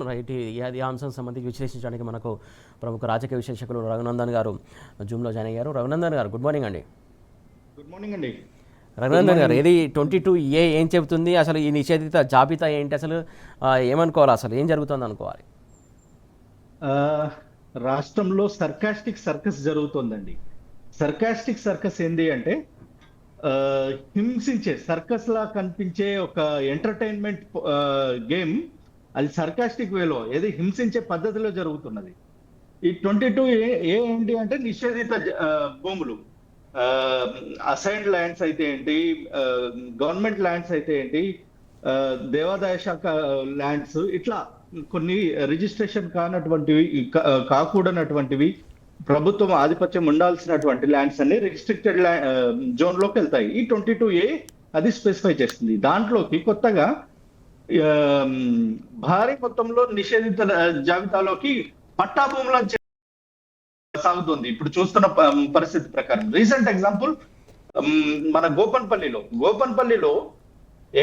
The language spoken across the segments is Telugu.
రైట్. ఈ అంశం సంబంధించి విశ్లేషించడానికి మనకు ప్రముఖ రాజకీయ విశ్లేషకులు రఘునందన్ గారు జూమ్లో జాయిన్ అయ్యారు. రఘునందన్ గారు, గుడ్ మార్నింగ్ అండి. గుడ్ మార్నింగ్ అండి. రఘునందన్ గారు, ఇది 22A ఏం చెబుతుంది? అసలు ఈ నిషేధిత జాబితా ఏంటి? అసలు ఏమనుకోవాలి? అసలు ఏం జరుగుతుంది అనుకోవాలి? రాష్ట్రంలో సర్కాస్టిక్ సర్కస్ జరుగుతోందండి. సర్కాస్టిక్ సర్కస్ ఏంటి అంటే హింసించే సర్కస్ లా కనిపించే ఒక ఎంటర్టైన్మెంట్ గేమ్, అది సర్కాస్టిక్ వేలో ఏది హింసించే పద్ధతిలో జరుగుతున్నది. ఈ 22A ఏంటి అంటే నిషేధిత భూములు, అసైన్డ్ ల్యాండ్స్ అయితే ఏంటి, గవర్నమెంట్ ల్యాండ్స్ అయితే ఏంటి, దేవాదాయ శాఖ ల్యాండ్స్, ఇట్లా కొన్ని రిజిస్ట్రేషన్ కానటువంటివి, కాకూడనటువంటివి, ప్రభుత్వం ఆధిపత్యం ఉండాల్సినటువంటి ల్యాండ్స్ అన్ని రిస్ట్రిక్టెడ్ జోన్ లోకి వెళ్తాయి. ఈ 22A అది స్పెసిఫై చేస్తుంది. దాంట్లోకి కొత్తగా భారీ మొత్తంలో నిషేధిత జాబితాలోకి పట్టా భూములను సాగుతుంది ఇప్పుడు చూస్తున్న పరిస్థితి ప్రకారం. రీసెంట్ ఎగ్జాంపుల్ మన గోపన్పల్లిలో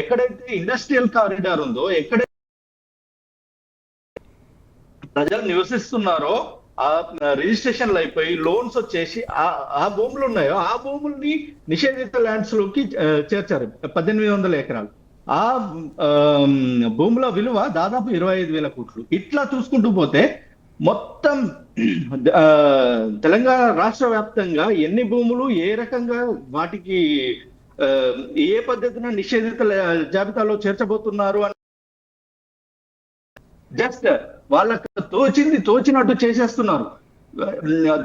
ఎక్కడైతే ఇండస్ట్రియల్ కారిడార్ ఉందో, ఎక్కడైతే ప్రజలు నివసిస్తున్నారో, ఆ రిజిస్ట్రేషన్లు అయిపోయి లోన్స్ వచ్చేసి ఆ భూములు ఉన్నాయో ఆ భూముల్ని నిషేధిత ల్యాండ్స్ లోకి చేర్చారు. 1800 ఎకరాలు. ఆ భూముల విలువ దాదాపు 25,000 కోట్లు. ఇట్లా చూసుకుంటూ పోతే మొత్తం తెలంగాణ రాష్ట్ర వ్యాప్తంగా ఎన్ని భూములు ఏ రకంగా వాటికి ఏ పద్ధతిన నిషేధిత జాబితాలో చేర్చబోతున్నారు అని జస్ట్ వాళ్ళకు తోచినట్టు చేసేస్తున్నారు.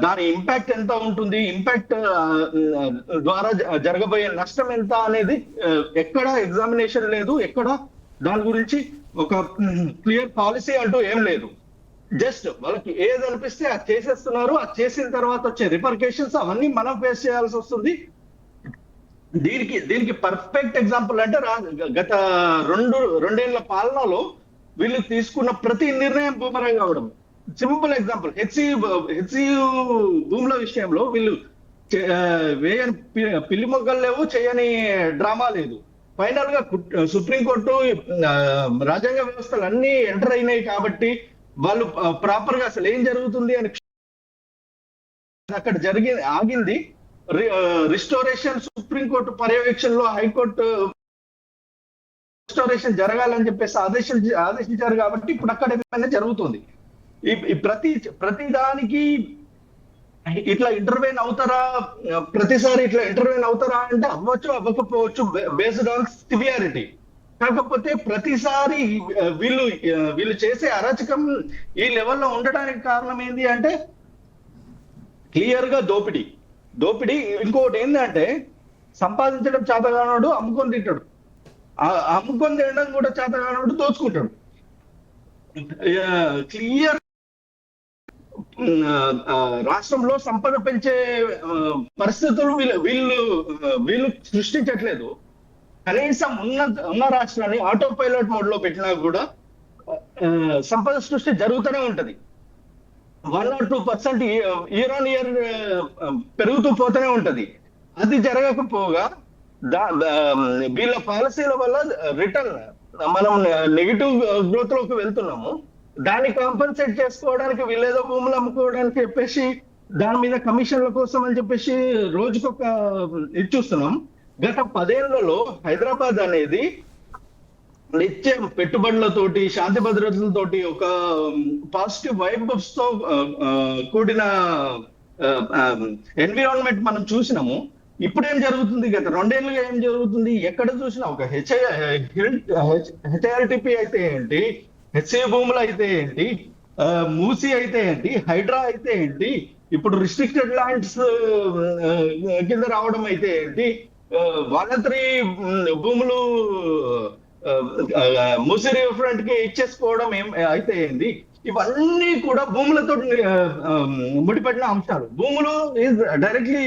దాని ఇంపాక్ట్ ఎంత ఉంటుంది, ఇంపాక్ట్ ద్వారా జరగబోయే నష్టం ఎంత అనేది ఎక్కడ ఎగ్జామినేషన్ లేదు, ఎక్కడ దాని గురించి ఒక క్లియర్ పాలసీ అంటూ ఏం లేదు. జస్ట్ వాళ్ళకి ఏది అనిపిస్తే అది చేసేస్తున్నారు. అది చేసిన తర్వాత వచ్చే రిపర్కేషన్స్ అవన్నీ మనం ఫేస్ చేయాల్సి వస్తుంది. దీనికి పర్ఫెక్ట్ ఎగ్జాంపుల్ అంటే గత రెండేళ్ల పాలనలో వీళ్ళు తీసుకున్న ప్రతి నిర్ణయం బూమరంగ్ అవడం. సింపుల్ ఎగ్జాంపుల్, హెచ్సియు భూముల విషయంలో వీళ్ళు వేయని పిల్లి మొగ్గలు లేవు, చేయని డ్రామా లేదు. ఫైనల్ గా సుప్రీంకోర్టు రాజ్యాంగ వ్యవస్థలు అన్ని ఎంటర్ అయినాయి కాబట్టి వాళ్ళు ప్రాపర్ గా అసలు ఏం జరుగుతుంది అని అక్కడ ఆగింది. రిస్టోరేషన్ సుప్రీంకోర్టు పర్యవేక్షణలో హైకోర్టు రిస్టోరేషన్ జరగాలని చెప్పేసి ఆదేశించారు కాబట్టి ఇప్పుడు అక్కడ ఏమైనా జరుగుతుంది. ప్రతి దానికి ఇట్లా ఇంటర్వ్యూన్ అవుతారా, ప్రతిసారి ఇట్లా ఇంటర్వ్యూన్ అవుతారా అంటే అవ్వచ్చు, అవ్వకపోవచ్చు, బేస్డ్ ఆన్ సివియారిటీ. కాకపోతే ప్రతిసారి వీళ్ళు చేసే అరాచకం ఈ లెవెల్లో ఉండడానికి కారణం ఏంటి అంటే క్లియర్ గా దోపిడీ. ఇంకోటి ఏంటంటే సంపాదించడం చేతగానోడు అమ్ముకొని తింటాడు, అమ్ముకొని తినడం కూడా చేతగానోడు దోచుకుంటాడు. క్లియర్ రాష్ట్రంలో సంపద పెంచే పరిస్థితులు వీళ్ళు సృష్టించట్లేదు. కనీసం ఉన్న రాష్ట్రాన్ని ఆటో పైలట్ మోడ్ లో పెట్టినా కూడా సంపద సృష్టి జరుగుతూనే ఉంటది. 1 or 2% ఇయర్ ఆన్ ఇయర్ పెరుగుతూ పోతూనే ఉంటది. అది జరగకపోగా వీళ్ళ పాలసీల వల్ల రిటర్న్ మనం నెగిటివ్ గ్రోత్ లోకి వెళ్తున్నాము. దాన్ని కాంపన్సేట్ చేసుకోవడానికి వీళ్ళేదో భూములు అమ్ముకోవడానికి చెప్పేసి దాని మీద కమిషన్ల కోసం అని చెప్పేసి రోజుకొక ఇది చూస్తున్నాం. గత 10 ఏళ్లలో హైదరాబాద్ అనేది నిత్యం పెట్టుబడులతోటి, శాంతి భద్రతలతోటి, ఒక పాజిటివ్ వైబ్స్ తో కూడిన ఎన్విరాన్మెంట్ మనం చూసినాము. ఇప్పుడు ఏం జరుగుతుంది? గత 2 ఏళ్ళుగా ఏం జరుగుతుంది? ఎక్కడ చూసినా ఒక హెచ్ఐఆర్టిపి అయితే ఏంటి, హెచ్ఏ భూములు అయితే ఏంటి, మూసీ అయితే ఏంటి, హైడ్రా అయితే ఏంటి, ఇప్పుడు రిస్ట్రిక్టెడ్ ల్యాండ్స్ కింద రావడం అయితే ఏంటి, వాలంటరీ భూములు మూసీ రివర్ ఫ్రంట్ కి ఇచ్చేసుకోవడం అయితే ఏంది, ఇవన్నీ కూడా భూములతో ముడిపడిన అంశాలు. భూములు ఈజ్ డైరెక్ట్లీ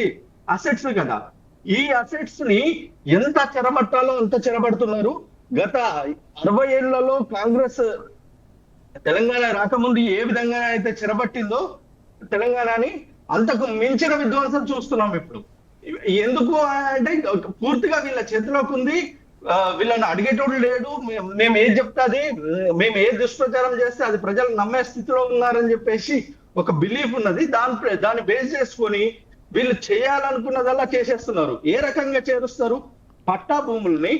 అసెట్స్ కదా. ఈ అసెట్స్ ని ఎంత చెరబట్టాలో అంత చెరబడుతున్నారు. గత 60 ఏళ్లలో కాంగ్రెస్ తెలంగాణ రాకముందు ఏ విధంగా అయితే చెరబట్టిందో తెలంగాణని, అంతకు మించిన విధ్వంసం చూస్తున్నాం ఇప్పుడు. ఎందుకు అంటే పూర్తిగా వీళ్ళ చేతిలోకి ఉంది. వీళ్ళని అడిగేటోడు లేడు. మేము ఏది చెప్తే మేము ఏ దుష్ప్రచారం చేస్తే అది ప్రజలు నమ్మే స్థితిలో ఉన్నారని చెప్పేసి ఒక బిలీఫ్ ఉన్నది. దాన్ని బేస్ చేసుకొని వీళ్ళు చేయాలనుకున్నదల్లా చేసేస్తున్నారు. ఏ రకంగా చేరుస్తారు? పట్టా భూముల్ని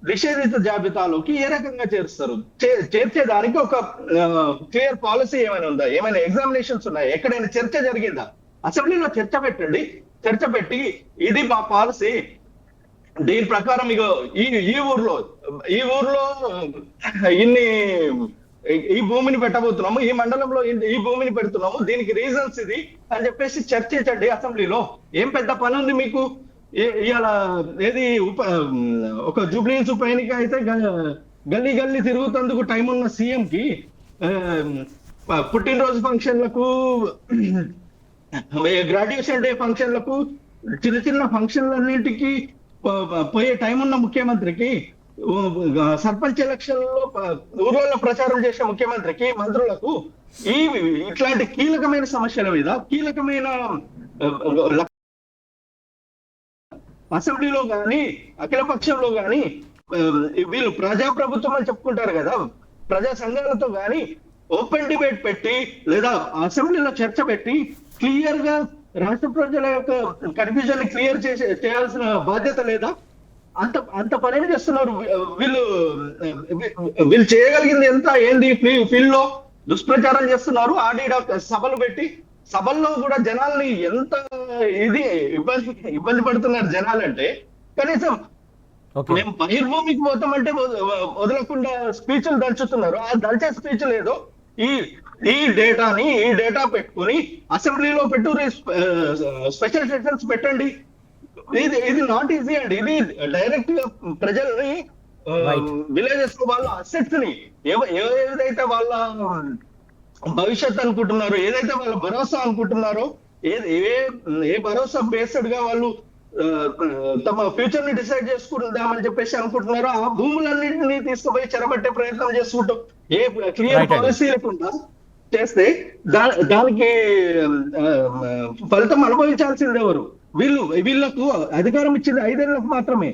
నిషేధిత జాబితాలోకి ఏ రకంగా చేరుస్తారు? చేర్చేదానికి ఒక క్లియర్ పాలసీ ఏమైనా ఉందా? ఏమైనా ఎగ్జామినేషన్స్ ఉన్నాయా? ఎక్కడైనా చర్చ జరిగిందా? అసెంబ్లీలో చర్చ పెట్టండి. చర్చ పెట్టి ఇది మా పాలసీ, దీని ప్రకారం ఇక ఈ ఊర్లో ఇన్ని ఈ భూమిని పెట్టబోతున్నాము, ఈ మండలంలో ఈ భూమిని పెడుతున్నాము, దీనికి రీజన్స్ ఇది అని చెప్పేసి చర్చించండి అసెంబ్లీలో. ఏం పెద్ద పని ఉంది మీకు? ఇవాళ ఏది ఒక జూబ్లీహిల్స్ ఉప ఎన్నిక అయితే గల్లీ గల్లీ తిరుగుతందుకు టైం ఉన్న సీఎం కి పుట్టినరోజు ఫంక్షన్లకు, గ్రాడ్యుయేషన్ డే ఫంక్షన్లకు, చిన్న చిన్న ఫంక్షన్లన్నింటికి పోయే టైం ఉన్న ముఖ్యమంత్రికి, సర్పంచ్ ఎలక్షన్ లో ఊర్లలో ప్రచారం చేసే ముఖ్యమంత్రికి, మంత్రులకు ఇట్లాంటి కీలకమైన సమస్యల మీద కీలకమైన అసెంబ్లీలో గాని అఖిల పక్షంలో గాని వీళ్ళు ప్రజాప్రభుత్వం అని చెప్పుకుంటారు కదా, ప్రజా సంఘాలతో గాని ఓపెన్ డిబేట్ పెట్టి లేదా అసెంబ్లీలో చర్చ పెట్టి క్లియర్ గా రాష్ట్ర ప్రజల యొక్క కన్ఫ్యూజన్ క్లియర్ చేయాల్సిన బాధ్యత లేదా? అంత పని చేస్తున్నారు వీళ్ళు చేయగలిగింది ఎంత? ఏంది? ఫీల్డ్ లో దుష్ప్రచారం చేస్తున్నారు. ఆడిడ సభలు పెట్టి, సభల్లో కూడా జనాల్ని ఎంత ఇబ్బంది పడుతున్నారు జనాలంటే, కనీసం మేము బహిర్భూమికి పోతామంటే వదలకుండా స్పీచ్లు దంచుతున్నారు. ఆ దంచే స్పీచ్లు ఏదో ఈ డేటా పెట్టుకుని అసెంబ్లీలో పెట్టు, స్పెషల్ సెషన్స్ పెట్టండి. ఇది నాట్ ఈజీ అండి. ఇది డైరెక్ట్ గా ప్రజల్ని, విలేజెస్ లో వాళ్ళ అసెట్స్ ని ఏదైతే వాళ్ళ భవిష్యత్ అనుకుంటున్నారో, ఏదైతే వాళ్ళ భరోసా అనుకుంటున్నారో, ఏ భరోసా బేస్డ్ గా వాళ్ళు తమ ఫ్యూచర్ ని డిసైడ్ చేసుకుందామని చెప్పేసి అనుకుంటున్నారో, ఆ భూములన్నింటినీ తీసుకుపోయి చెరబట్టే ప్రయత్నం చేసుకుంటాం. ఏ క్లియర్ పాలసీ లేకుండా చేస్తే దానికి ఫలితం అనుభవించాల్సింది ఎవరు? వీళ్ళకు అధికారం ఇచ్చింది 5 ఏళ్లకు మాత్రమే.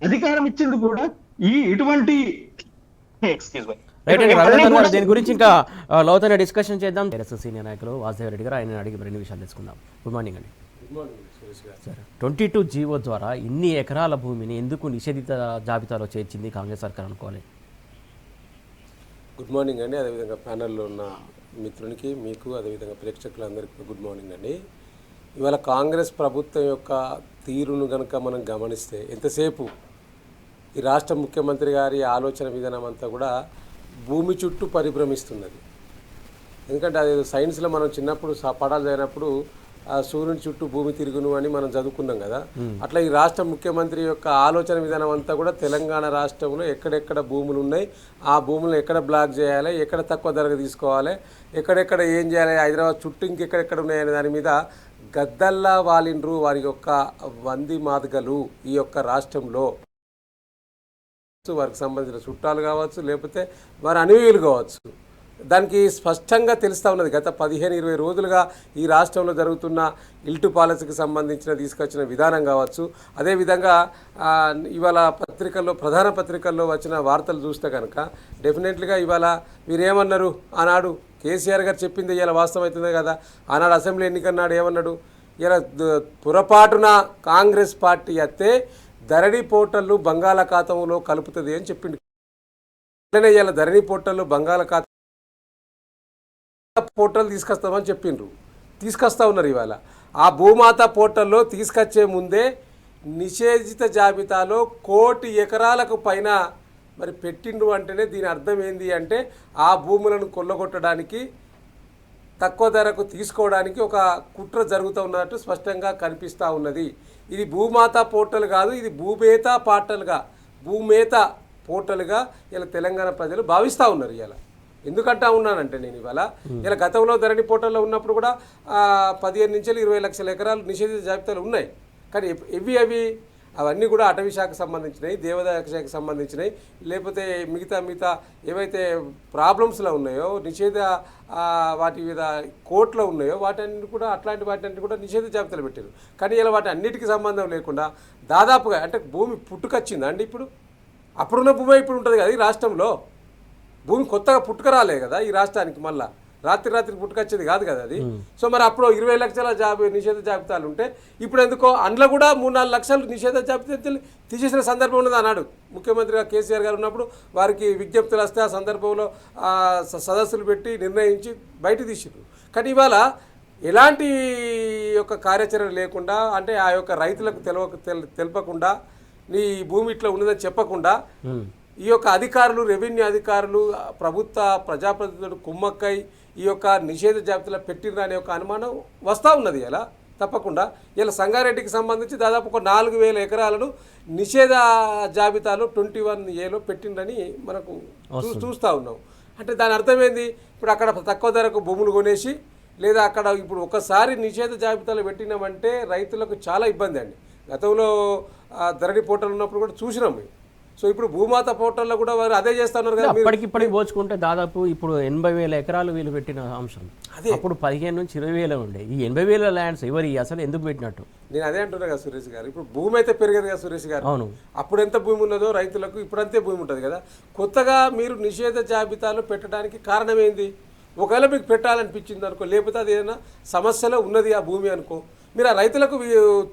అధికారం ఇచ్చింది కూడా ఇటువంటి దీని గురించి ఇంకా లోతైన డిస్కషన్ చేద్దాం. సీనియర్ నాయకులు వాసుదేవ్ రెడ్డి గారు, ఆయన అడిగి 2 విషయాలు తెలుసుకుందాం. గుడ్ మార్నింగ్ అండి. సార్, 22 జీవో ద్వారా ఇన్ని ఎకరాల భూమిని ఎందుకు నిషేధిత జాబితాలో చేర్చింది కాంగ్రెస్ సర్కార్ అనుకోవాలి? గుడ్ మార్నింగ్ అండి. అదేవిధంగా ప్యానెల్లో ఉన్న మిత్రునికి, మీకు, అదేవిధంగా ప్రేక్షకులందరికీ గుడ్ మార్నింగ్ అండి. ఇవాళ కాంగ్రెస్ ప్రభుత్వం యొక్క తీరును కనుక మనం గమనిస్తే, ఎంతసేపు ఈ రాష్ట్ర ముఖ్యమంత్రి గారి ఆలోచన విధానం అంతా కూడా భూమి చుట్టూ పరిభ్రమిస్తున్నది. ఎందుకంటే అది సైన్స్లో మనం చిన్నప్పుడు పాఠాలు చదివినప్పుడు సూర్యుని చుట్టూ భూమి తిరుగును అని మనం చదువుకున్నాం కదా. అట్లా ఈ రాష్ట్ర ముఖ్యమంత్రి యొక్క ఆలోచన విధానం అంతా కూడా తెలంగాణ రాష్ట్రంలో ఎక్కడెక్కడ భూములు ఉన్నాయి, ఆ భూములను ఎక్కడ బ్లాక్ చేయాలి, ఎక్కడ తక్కువ ధరకు తీసుకోవాలి, ఎక్కడెక్కడ ఏం చేయాలి, హైదరాబాద్ చుట్టూ ఇంకెక్కడెక్కడ ఉన్నాయనే దాని మీద గద్దల్లా వాలిండ్రు వారి యొక్క వంది మాదిగలు ఈ యొక్క రాష్ట్రంలో. వారికి సంబంధించిన చుట్టాలు కావచ్చు, లేకపోతే వారి అనుయులు కావచ్చు. దానికి స్పష్టంగా తెలుస్తూ ఉన్నది. గత 15-20 రోజులుగా ఈ రాష్ట్రంలో జరుగుతున్న ఇల్టు పాలసీకి సంబంధించిన తీసుకొచ్చిన విధానం కావచ్చు. అదేవిధంగా ఇవాళ ప్రధాన పత్రికల్లో వచ్చిన వార్తలు చూస్తే కనుక డెఫినెట్లీగా ఇవాళ మీరేమన్నారు? ఆనాడు కేసీఆర్ గారు చెప్పింది ఇలా వాస్తవం అవుతుంది కదా. ఆనాడు అసెంబ్లీ ఎన్నికన్నాడు ఏమన్నాడు? ఇలా పొరపాటున కాంగ్రెస్ పార్టీ అత్తే ధరణి పోర్టల్ను బంగాళాఖాతంలో కలుపుతుంది అని చెప్పిండు. ఇలా ధరణి పోర్టల్ను బంగాళాఖాతం పోర్టల్ తీసుకొస్తామని చెప్పిండ్రు, తీసుకొస్తా ఉన్నారు. ఇవాళ ఆ భూమాత పోర్టల్లో తీసుకొచ్చే ముందే నిషేధిత జాబితాలో 1 కోటి ఎకరాలకు పైన మరి పెట్టిండ్రు. అంటేనే దీని అర్థం ఏంది అంటే ఆ భూములను కొల్లగొట్టడానికి, తక్కువ ధరకు తీసుకోవడానికి ఒక కుట్ర జరుగుతూ ఉన్నట్టు స్పష్టంగా కనిపిస్తూ ఉన్నది. ఇది భూమాత పోర్టల్ కాదు, ఇది భూమేత పోర్టల్గా ఇలా తెలంగాణ ప్రజలు భావిస్తూ ఉన్నారు. ఇలా ఎందుకంటా ఉన్నానంటే నేను ఇలా గతంలో ధరణి పోర్టల్లో ఉన్నప్పుడు కూడా 15 నుంచి 20 లక్షల ఎకరాలు నిషేధిత జాబితాలు ఉన్నాయి. కానీ అవి అవన్నీ కూడా అటవీ శాఖకు సంబంధించినవి, దేవాదాయ శాఖకు సంబంధించినవి, లేకపోతే మిగతా ఏవైతే ప్రాబ్లమ్స్లో ఉన్నాయో, నిషేధ వాటి మీద కోర్టులో ఉన్నాయో వాటన్ని కూడా, అట్లాంటి వాటిని కూడా నిషేధ జాబితాలు పెట్టారు. కానీ ఇలా వాటి అన్నిటికీ సంబంధం లేకుండా దాదాపుగా అంటే భూమి పుట్టుకొచ్చిందా అండి? ఇప్పుడు అప్పుడున్న భూమి ఇప్పుడు ఉంటుంది కదా ఈ రాష్ట్రంలో. భూమి కొత్తగా పుట్టుకరాలే కదా ఈ రాష్ట్రానికి, మళ్ళా రాత్రి పుట్టుకొచ్చేది కాదు కదా అది. సో మరి అప్పుడు 20 లక్షల నిషేధ జాబితాలు ఉంటే ఇప్పుడు ఎందుకో అందులో కూడా 3-4 లక్షలు నిషేధ జాబితా తీసేసిన సందర్భం ఉన్నది అన్నాడు ముఖ్యమంత్రిగా కేసీఆర్ గారు ఉన్నప్పుడు. వారికి విజ్ఞప్తులు వస్తే ఆ సందర్భంలో సదస్సులు పెట్టి నిర్ణయించి బయట తీసిరు. కానీ ఇవాళ ఎలాంటి యొక్క కార్యాచరణ లేకుండా, అంటే ఆ యొక్క రైతులకు తెలపకుండా, నీ భూమి ఇట్లా ఉన్నదని చెప్పకుండా ఈ యొక్క అధికారులు, రెవెన్యూ అధికారులు, ప్రభుత్వ ప్రజాప్రతినిధులు కుమ్మక్కై ఈ యొక్క నిషేధ జాబితాలో పెట్టిర్రు అనే ఒక అనుమానం వస్తూ ఉన్నది. ఇలా తప్పకుండా ఇలా సంగారెడ్డికి సంబంధించి దాదాపు ఒక 4,000 ఎకరాలను నిషేధ జాబితాలో 21A పెట్టిండ్రని మనకు చూస్తూ ఉన్నాం. అంటే దాని అర్థమైంది, ఇప్పుడు అక్కడ తక్కువ ధరకు భూములు కొనేసి, లేదా అక్కడ ఇప్పుడు ఒకసారి నిషేధ జాబితాలో పెట్టినామంటే రైతులకు చాలా ఇబ్బంది అండి. గతంలో ధరణి పోర్టల్ ఉన్నప్పుడు కూడా చూసినాం. సో ఇప్పుడు భూమాత పోర్టల్లో కూడా వారు అదే చేస్తున్నారు కదా. ఇప్పటికి పోల్చుకుంటే దాదాపు ఇప్పుడు 80,000 ఎకరాలు వీళ్ళు పెట్టిన అంశం, అప్పుడు 15 నుంచి 20,000 ఉండే. ఈ 80,000 ల్యాండ్స్ ఎవరి అసలు ఎందుకు పెట్టినట్టు నేను అదే అంటున్నా కదా సురేష్ గారు. ఇప్పుడు భూమి అయితే పెరిగదు కదా సురేష్ గారు. అవును, అప్పుడు ఎంత భూమి ఉన్నదో రైతులకు ఇప్పుడు అంతే భూమి ఉంటుంది కదా. కొత్తగా మీరు నిషేధ జాబితాలో పెట్టడానికి కారణం ఏంది? ఒకవేళ మీకు పెట్టాలనిపించింది అనుకో, లేకపోతే అది ఏదైనా సమస్యలో ఉన్నది ఆ భూమి అనుకో, మీరు ఆ రైతులకు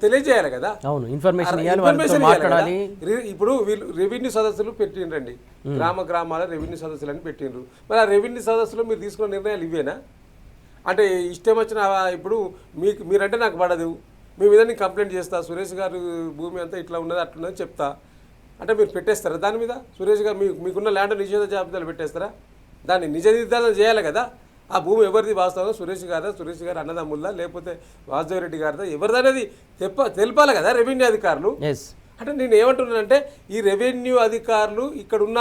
తెలియజేయాలి కదా. అవును, ఇన్ఫర్మేషన్ మాట్లాడాలి. ఇప్పుడు వీళ్ళు రెవెన్యూ సదస్సులు పెట్టిండ్రండి, గ్రామాల రెవెన్యూ సదస్సులు అని పెట్టిండ్రు. మరి ఆ రెవెన్యూ సదస్సులో మీరు తీసుకున్న నిర్ణయాలు ఇవేనా? అంటే ఇష్టం వచ్చిన ఇప్పుడు మీరంటే నాకు పడదు, మీ మీద నేను కంప్లైంట్ చేస్తా, సురేష్ గారు భూమి అంతా ఇట్లా ఉన్నది అట్లున్నది చెప్తా అంటే మీరు పెట్టేస్తారా దాని మీద? సురేష్ గారు మీకున్న ల్యాండ్ నిషేధ జాబితాలు పెట్టేస్తారా? దాన్ని నిజ నిర్ధారణ చేయాలి కదా. ఆ భూమి ఎవరిది వాస్తవం, సురేష్ గారు అన్నదమ్ముల్లా, లేకపోతే వాసుదేవరెడ్డి గారిదా, ఎవరిదనేది తెలపాలి కదా రెవెన్యూ అధికారులు. అంటే నేను ఏమంటున్నానంటే ఈ రెవెన్యూ అధికారులు ఇక్కడున్న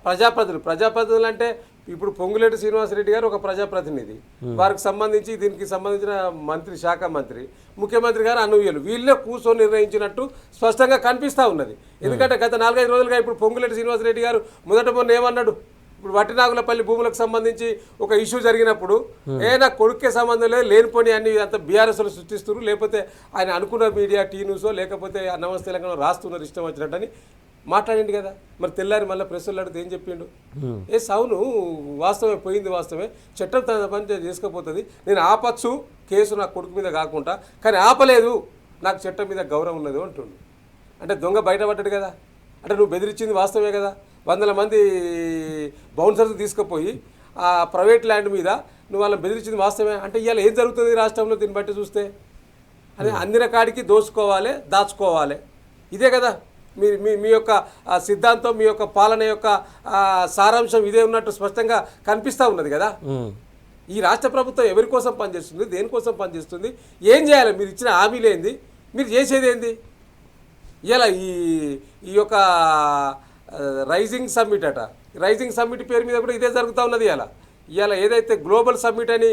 ప్రజాప్రతినిధులు అంటే ఇప్పుడు పొంగులేటి శ్రీనివాసరెడ్డి గారు ఒక ప్రజాప్రతినిధి, వారికి సంబంధించి దీనికి సంబంధించిన శాఖ మంత్రి, ముఖ్యమంత్రి గారు అనువ్యులు, వీళ్ళే కూర్చొని నిర్ణయించినట్టు స్పష్టంగా కనిపిస్తూ ఉన్నది. ఎందుకంటే గత 4-5 రోజులుగా ఇప్పుడు పొంగులేటి శ్రీనివాసరెడ్డి గారు మొన్న ఏమన్నాడు, ఇప్పుడు వట్టినాగులపల్లి భూములకు సంబంధించి ఒక ఇష్యూ జరిగినప్పుడు నా కొడుకే సంబంధం లేదు, లేనిపోని అన్ని అంత బీఆర్ఎస్లో సృష్టిస్తున్నారు, లేకపోతే ఆయన అనుకున్న మీడియా టీ న్యూసో లేకపోతే నమస్తే తెలంగాణ రాస్తున్నారు ఇష్టం వచ్చినట్టని మాట్లాడిండు కదా. మరి తెల్లారి మళ్ళీ ప్రెస్సులు అడిగితే ఏం చెప్పిండు? అవును వాస్తవమే, పోయింది వాస్తవమే, చట్టం తన పని చేసుకోపోతుంది, నేను ఆపచ్చు కేసు నా కొడుకు మీద కాకుండా, కానీ ఆపలేదు, నాకు చట్టం మీద గౌరవం ఉన్నది అంటుండు. అంటే దొంగ బయటపడ్డాడు కదా. అంటే నువ్వు బెదిరించింది వాస్తవమే కదా. 100 మంది బౌన్సర్స్ తీసుకుపోయి ఆ ప్రైవేట్ ల్యాండ్ మీద నువ్వు వాళ్ళని బెదిరించింది వాస్తవమే. అంటే ఇవాళ ఏం జరుగుతుంది రాష్ట్రంలో దీన్ని బట్టి చూస్తే? అని అందిన కాడికి దోచుకోవాలి, దాచుకోవాలి, ఇదే కదా మీ యొక్క సిద్ధాంతం, మీ యొక్క పాలన యొక్క సారాంశం ఇదే ఉన్నట్టు స్పష్టంగా కనిపిస్తూ ఉన్నది కదా. ఈ రాష్ట్ర ప్రభుత్వం ఎవరి కోసం పనిచేస్తుంది, దేనికోసం పనిచేస్తుంది, ఏం చేయాలి, మీరు ఇచ్చిన హామీలు ఏంది, మీరు చేసేది ఏంది? ఇలా ఈ యొక్క రైజింగ్ సమ్మిట్ రైజింగ్ సమ్మిట్ పేరు మీద కూడా ఇదే జరుగుతూ ఉన్నది. ఇవాళ ఏదైతే గ్లోబల్ సమ్మిట్ అని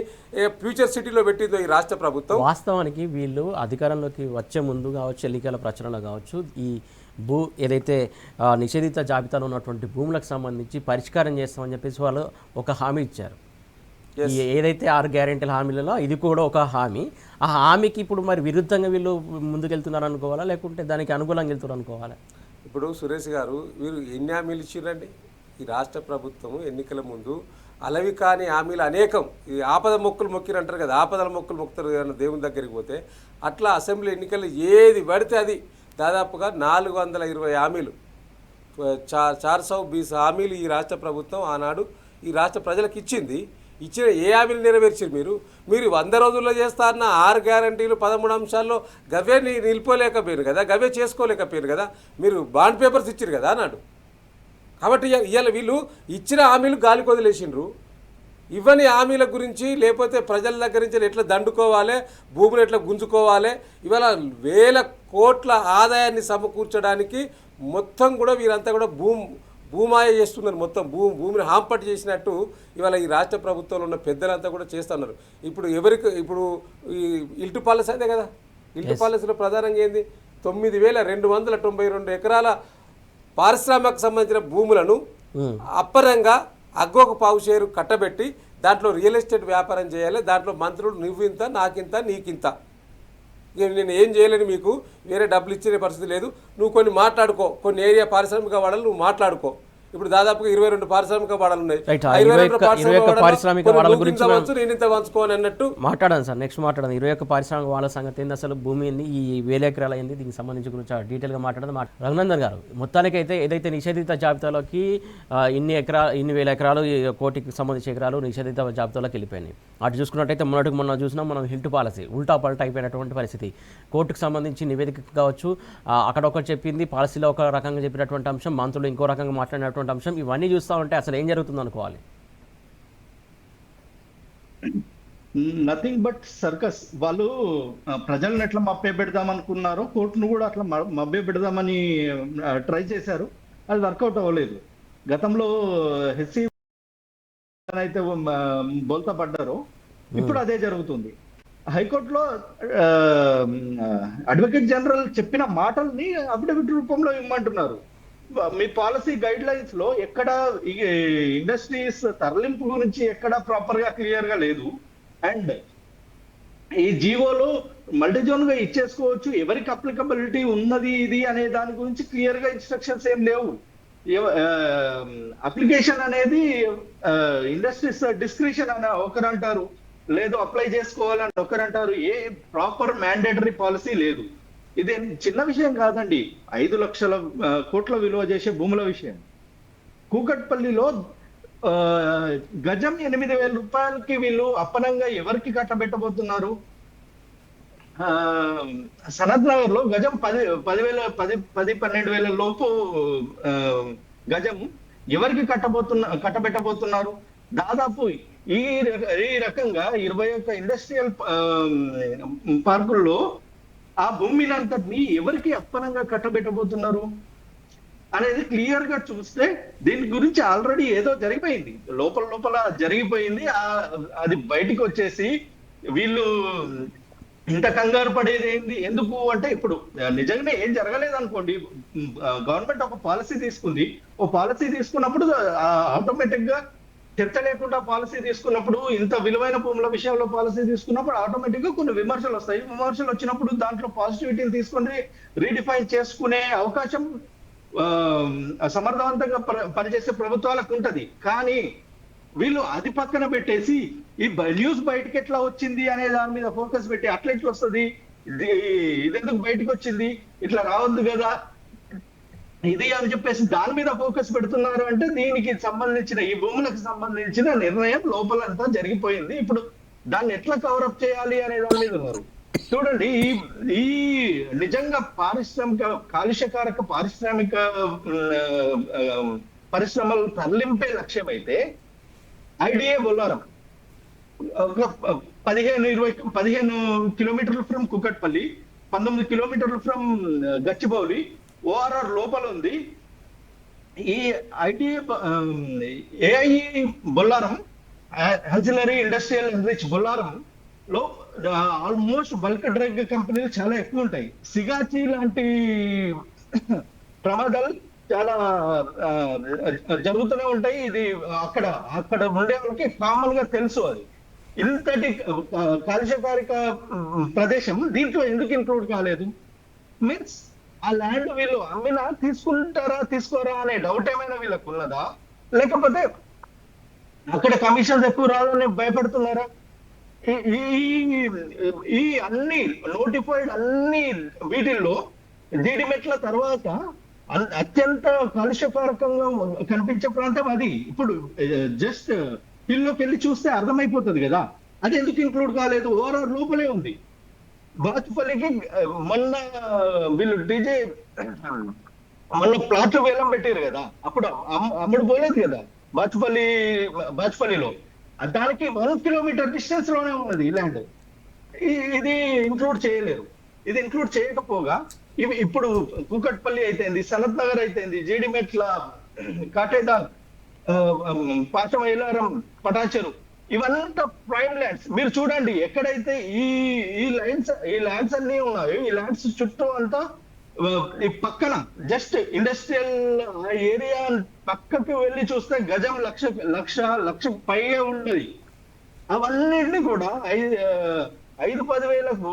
ఫ్యూచర్ సిటీలో పెట్టిందో ఈ రాష్ట్ర ప్రభుత్వం, వాస్తవానికి వీళ్ళు అధికారంలోకి వచ్చే ముందు కావచ్చు, ఎన్నికల ప్రచారంలో కావచ్చు, ఈ ఏదైతే నిషేధిత జాబితాలో ఉన్నటువంటి భూములకు సంబంధించి పరిష్కారం చేస్తామని చెప్పేసి వాళ్ళు ఒక హామీ ఇచ్చారు. ఏదైతే 6 గ్యారెంటీల హామీలలో ఇది కూడా ఒక హామీ. ఆ హామీకి ఇప్పుడు మరి విరుద్ధంగా వీళ్ళు ముందుకెళ్తున్నారు అనుకోవాలా, లేకుంటే దానికి అనుకూలంగా వెళ్తున్నారు అనుకోవాలా? ఇప్పుడు సురేష్ గారు వీరు ఎన్ని హామీలు ఇచ్చిరండి ఈ రాష్ట్ర ప్రభుత్వం ఎన్నికల ముందు? అలవి కాని హామీలు అనేకం. ఈ ఆపద మొక్కులు మొక్కిరు అంటారు కదా, ఆపదల మొక్కులు మొక్కుతారు కదా దేవుని దగ్గరికి పోతే, అట్లా అసెంబ్లీ ఎన్నికలు ఏది పడితే అది దాదాపుగా 420 హామీలు, 420 హామీలు ఈ రాష్ట్ర ప్రభుత్వం ఆనాడు ఈ రాష్ట్ర ప్రజలకు ఇచ్చిన ఏ హామీలు నెరవేర్చారు? మీరు 100 రోజుల్లో చేస్తారన్న 6 గ్యారంటీలు 13 అంశాల్లో గవే నిలిపోలేకపోయారు కదా, గవే చేసుకోలేకపోయారు కదా. మీరు బాండ్ పేపర్స్ ఇచ్చారు కదా అన్నాడు. కాబట్టి ఇవాళ వీళ్ళు ఇచ్చిన హామీలు గాలికి వదిలేసిండ్రు. ఇవన్నీ హామీల గురించి, లేకపోతే ప్రజల దగ్గర నుంచి ఎట్లా దండుకోవాలి, భూమిని ఎట్లా గుంజుకోవాలి, ఇవాళ వేల కోట్ల ఆదాయాన్ని సమకూర్చడానికి మొత్తం కూడా వీరంతా కూడా భూమాయ చేస్తున్నారు. మొత్తం భూమిని హాంపట్ చేసినట్టు ఇవాళ ఈ రాష్ట్ర ప్రభుత్వంలో ఉన్న పెద్దలంతా కూడా చేస్తున్నారు. ఇప్పుడు ఈ ఇల్టు పాలసీ అదే కదా. ఇల్టు పాలసీలో ప్రధానంగా ఏంది, 9,292 ఎకరాల పారిశ్రామిక సంబంధించిన భూములను అప్పరంగా అగ్గోక పావు షేరు కట్టబెట్టి దాంట్లో రియల్ ఎస్టేట్ వ్యాపారం చేయాలి, దాంట్లో మంత్రులు నువ్వింత నాకింత నీకింత, ఇక నేను ఏం చేయలేను, మీకు వేరే డబ్బులు ఇచ్చే పరిస్థితి లేదు, నువ్వు కొన్ని మాట్లాడుకో, కొన్ని ఏరియా పారిశ్రామిక వాడలు నువ్వు మాట్లాడుకో. ఇప్పుడు దాదాపుగా 22 పారిశ్రామిక వాడలు ఉన్నాయి. రైట్, 21 పారిశ్రామిక వాడల గురించి నేను ఇంత పంచుకోని అన్నట్టు మాట్లాడాను సార్. నెక్స్ట్ మాట్లాడదాం 21 పారిశ్రామిక వాళ్ళ సంగతి ఏంది, అసలు భూమి ఏంది, ఈ 1000 ఎకరాల ఏంది, దీనికి సంబంధించి గురించి డీటెయిల్గా మాట్లాడదాం. రఘునందన్ గారు, మొత్తానికి అయితే ఏదైతే నిషేధిత జాబితాలోకి ఇన్ని వేల ఎకరాలు, కోటికి సంబంధించిన ఎకరాలు నిషేధిత జాబితాలోకి వెళ్ళిపోయినాయి. అటు చూసుకున్నట్టయితే మొన్న చూసినాం మనం హిల్ట్ పాలసీ ఉల్టా పల్టా అయిపోయినటువంటి పరిస్థితి. కోర్టుకు సంబంధించి నివేదిక కావచ్చు, అక్కడ ఒకటి చెప్పింది, పాలసీలో ఒక రకంగా చెప్పినటువంటి అంశం, మంత్రులు ఇంకో రకంగా మాట్లాడినటువంటి అంశం, ఇవన్నీ చూస్తూ ఉంటే అసలు ఏం జరుగుతుంది అనుకోవాలి? Nothing but circus. వాళ్ళు ప్రజలను ఎట్లా మభ్య పెడదాం అనుకున్నారో కోర్టును కూడా అట్లా మభ్య పెడదామని ట్రై చేశారు. అది వర్కౌట్ అవ్వలేదు. గతంలో హెచ్సి అయితే బోల్తా పడ్డారో ఇప్పుడు అదే జరుగుతుంది. హైకోర్టులో అడ్వకేట్ జనరల్ చెప్పిన మాటల్ని అఫిడవిట్ రూపంలో ఇవ్వమంటున్నారు. మీ పాలసీ గైడ్ లైన్స్ లో ఎక్కడ ఇండస్ట్రీస్ తరలింపు గురించి ఎక్కడ ప్రాపర్ గా క్లియర్ గా లేదు. అండ్ ఈ జీవోలో మల్టీజోన్ గా ఇచ్చేసుకోవచ్చు, ఎవరికి అప్లికబిలిటీ ఉన్నది ఇది అనే దాని గురించి క్లియర్ గా ఇన్స్ట్రక్షన్స్ ఏం లేవు. అప్లికేషన్ అనేది ఇండస్ట్రీస్ డిస్క్రిప్షన్ అని ఒకరు అంటారు, లేదు అప్లై చేసుకోవాలని ఒకరు అంటారు. ఏ ప్రాపర్ మ్యాండేటరీ పాలసీ లేదు. ఇది చిన్న విషయం కాదండి, 5 లక్షల కోట్ల విలువ చేసే భూముల విషయం. కూకట్పల్లిలో గజం 8,000 రూపాయలకి వీళ్ళు అప్పనంగా ఎవరికి కట్టబెట్టబోతున్నారు? సనత్ నగర్ లో గజం 10,000-12,000 లోపు గజం ఎవరికి కట్టబెట్టబోతున్నారు? దాదాపు ఈ రకంగా 21 ఇండస్ట్రియల్ పార్కుల్లో ఆ భూమినంతటిని ఎవరికి అప్పనంగా కట్టబెట్టబోతున్నారు అనేది క్లియర్ గా చూస్తే దీని గురించి ఆల్రెడీ ఏదో జరిగిపోయింది, లోపల జరిగిపోయింది. అది బయటికి వచ్చేసి వీళ్ళు ఇంత కంగారు పడేది ఏంది? ఎందుకు అంటే ఇప్పుడు నిజంగానే ఏం జరగలేదు అనుకోండి, గవర్నమెంట్ ఒక పాలసీ తీసుకుంది. ఓ పాలసీ తీసుకున్నప్పుడు ఆటోమేటిక్ గా చర్చ లేకుండా పాలసీ తీసుకున్నప్పుడు, ఇంత విలువైన భూముల విషయంలో పాలసీ తీసుకున్నప్పుడు ఆటోమేటిక్ గా కొన్ని విమర్శలు వస్తాయి. విమర్శలు వచ్చినప్పుడు దాంట్లో పాజిటివిటీని తీసుకొని రీడిఫైన్ చేసుకునే అవకాశం సమర్థవంతంగా పనిచేసే ప్రభుత్వాలకు ఉంటది. కానీ వీళ్ళు అది పక్కన పెట్టేసి ఈ న్యూస్ బయటకి ఎట్లా వచ్చింది అనే దాని మీద ఫోకస్ పెట్టి, అట్లా ఎట్లా వస్తుంది, ఇదెందుకు బయటకు వచ్చింది, ఇట్లా రావద్దు కదా ఇది అని చెప్పేసి దాని మీద ఫోకస్ పెడుతున్నారు. అంటే దీనికి సంబంధించిన, ఈ భూములకు సంబంధించిన నిర్ణయం లోపలంతా జరిగిపోయింది. ఇప్పుడు దాన్ని ఎట్లా కవరప్ చేయాలి అనే దాని మీద ఉన్నారు. చూడండి, ఈ నిజంగా కాలుష్యకారక పారిశ్రామిక పరిశ్రమలు తరలింపే లక్ష్యం అయితే ఐడిఏ బొల్లారం ఒక 15 కిలోమీటర్లు ఫ్రమ్ కుకట్పల్లి, 19 కిలోమీటర్లు ఫ్రమ్ గచ్చిబౌలి, ఓఆర్ఆర్ లోపల ఉంది. ఈ ఏఐఈ బొల్లారం, ఆన్సిలరీ ఇండస్ట్రియల్ ఎన్రిచ్ బొల్లారం లో ఆల్మోస్ట్ బల్క్ డ్రగ్ కంపెనీలు చాలా ఎక్కువ ఉంటాయి. సిగాచి లాంటి ప్రమాదాలు చాలా జరుగుతూనే ఉంటాయి. ఇది అక్కడ ఉండే వాళ్ళకి కామన్ గా తెలుసు. అది ఇంతటి కాలుష్యకారిక ప్రదేశం దీంట్లో ఎందుకు ఇంక్లూడ్ కాలేదు? మీన్స్ ఆ ల్యాండ్ వీళ్ళు అమ్మినా తీసుకుంటారా తీసుకోరా అనే డౌట్ ఏమైనా వీళ్ళకు ఉన్నదా? లేకపోతే అక్కడ కమిషన్స్ ఎక్కువ రాదని భయపడుతున్నారా? ఈ అన్ని నోటిఫైడ్ అన్ని వీటిల్లో జీడిమెట్ల తర్వాత అత్యంత కాలుష్యకారకంగా కనిపించే ప్రాంతం అది. ఇప్పుడు జస్ట్ హిల్లోకి వెళ్ళి చూస్తే అర్థమైపోతుంది కదా, అది ఎందుకు ఇంక్లూడ్ కాలేదు? ఓఆర్ఆర్ లోపలే ఉంది. బాచుపల్లికి మొన్న వీళ్ళు మొన్న ప్లాట్లు వేలం పెట్టారు కదా, అప్పుడు అమ్ముడు పోలేదు కదా బాచుపల్లిలో. దానికి 1 కిలోమీటర్ డిస్టెన్స్ లోనే ఉన్నది ఈ ల్యాండ్. ఇది ఇంక్లూడ్ చేయలేరు. ఇది ఇంక్లూడ్ చేయకపోగా ఇవి ఇప్పుడు కూకట్పల్లి అయితేంది, సనత్ నగర్ అయితేంది, జీడిమెట్ల, కాటేదాన్, పాచమైలారం, పటాచెరు, ఇవంతా ప్రైమ్ ల్యాండ్స్. మీరు చూడండి ఎక్కడైతే ఈ ల్యాండ్స్ అన్ని ఉన్నాయో, ఈ ల్యాండ్స్ చుట్టూ అంతా ఈ పక్కన జస్ట్ ఇండస్ట్రియల్ ఏరియా పక్కకి వెళ్ళి చూస్తే గజం లక్ష పైగా ఉన్నది. అవన్నిటిని కూడా 5-10 వేలకు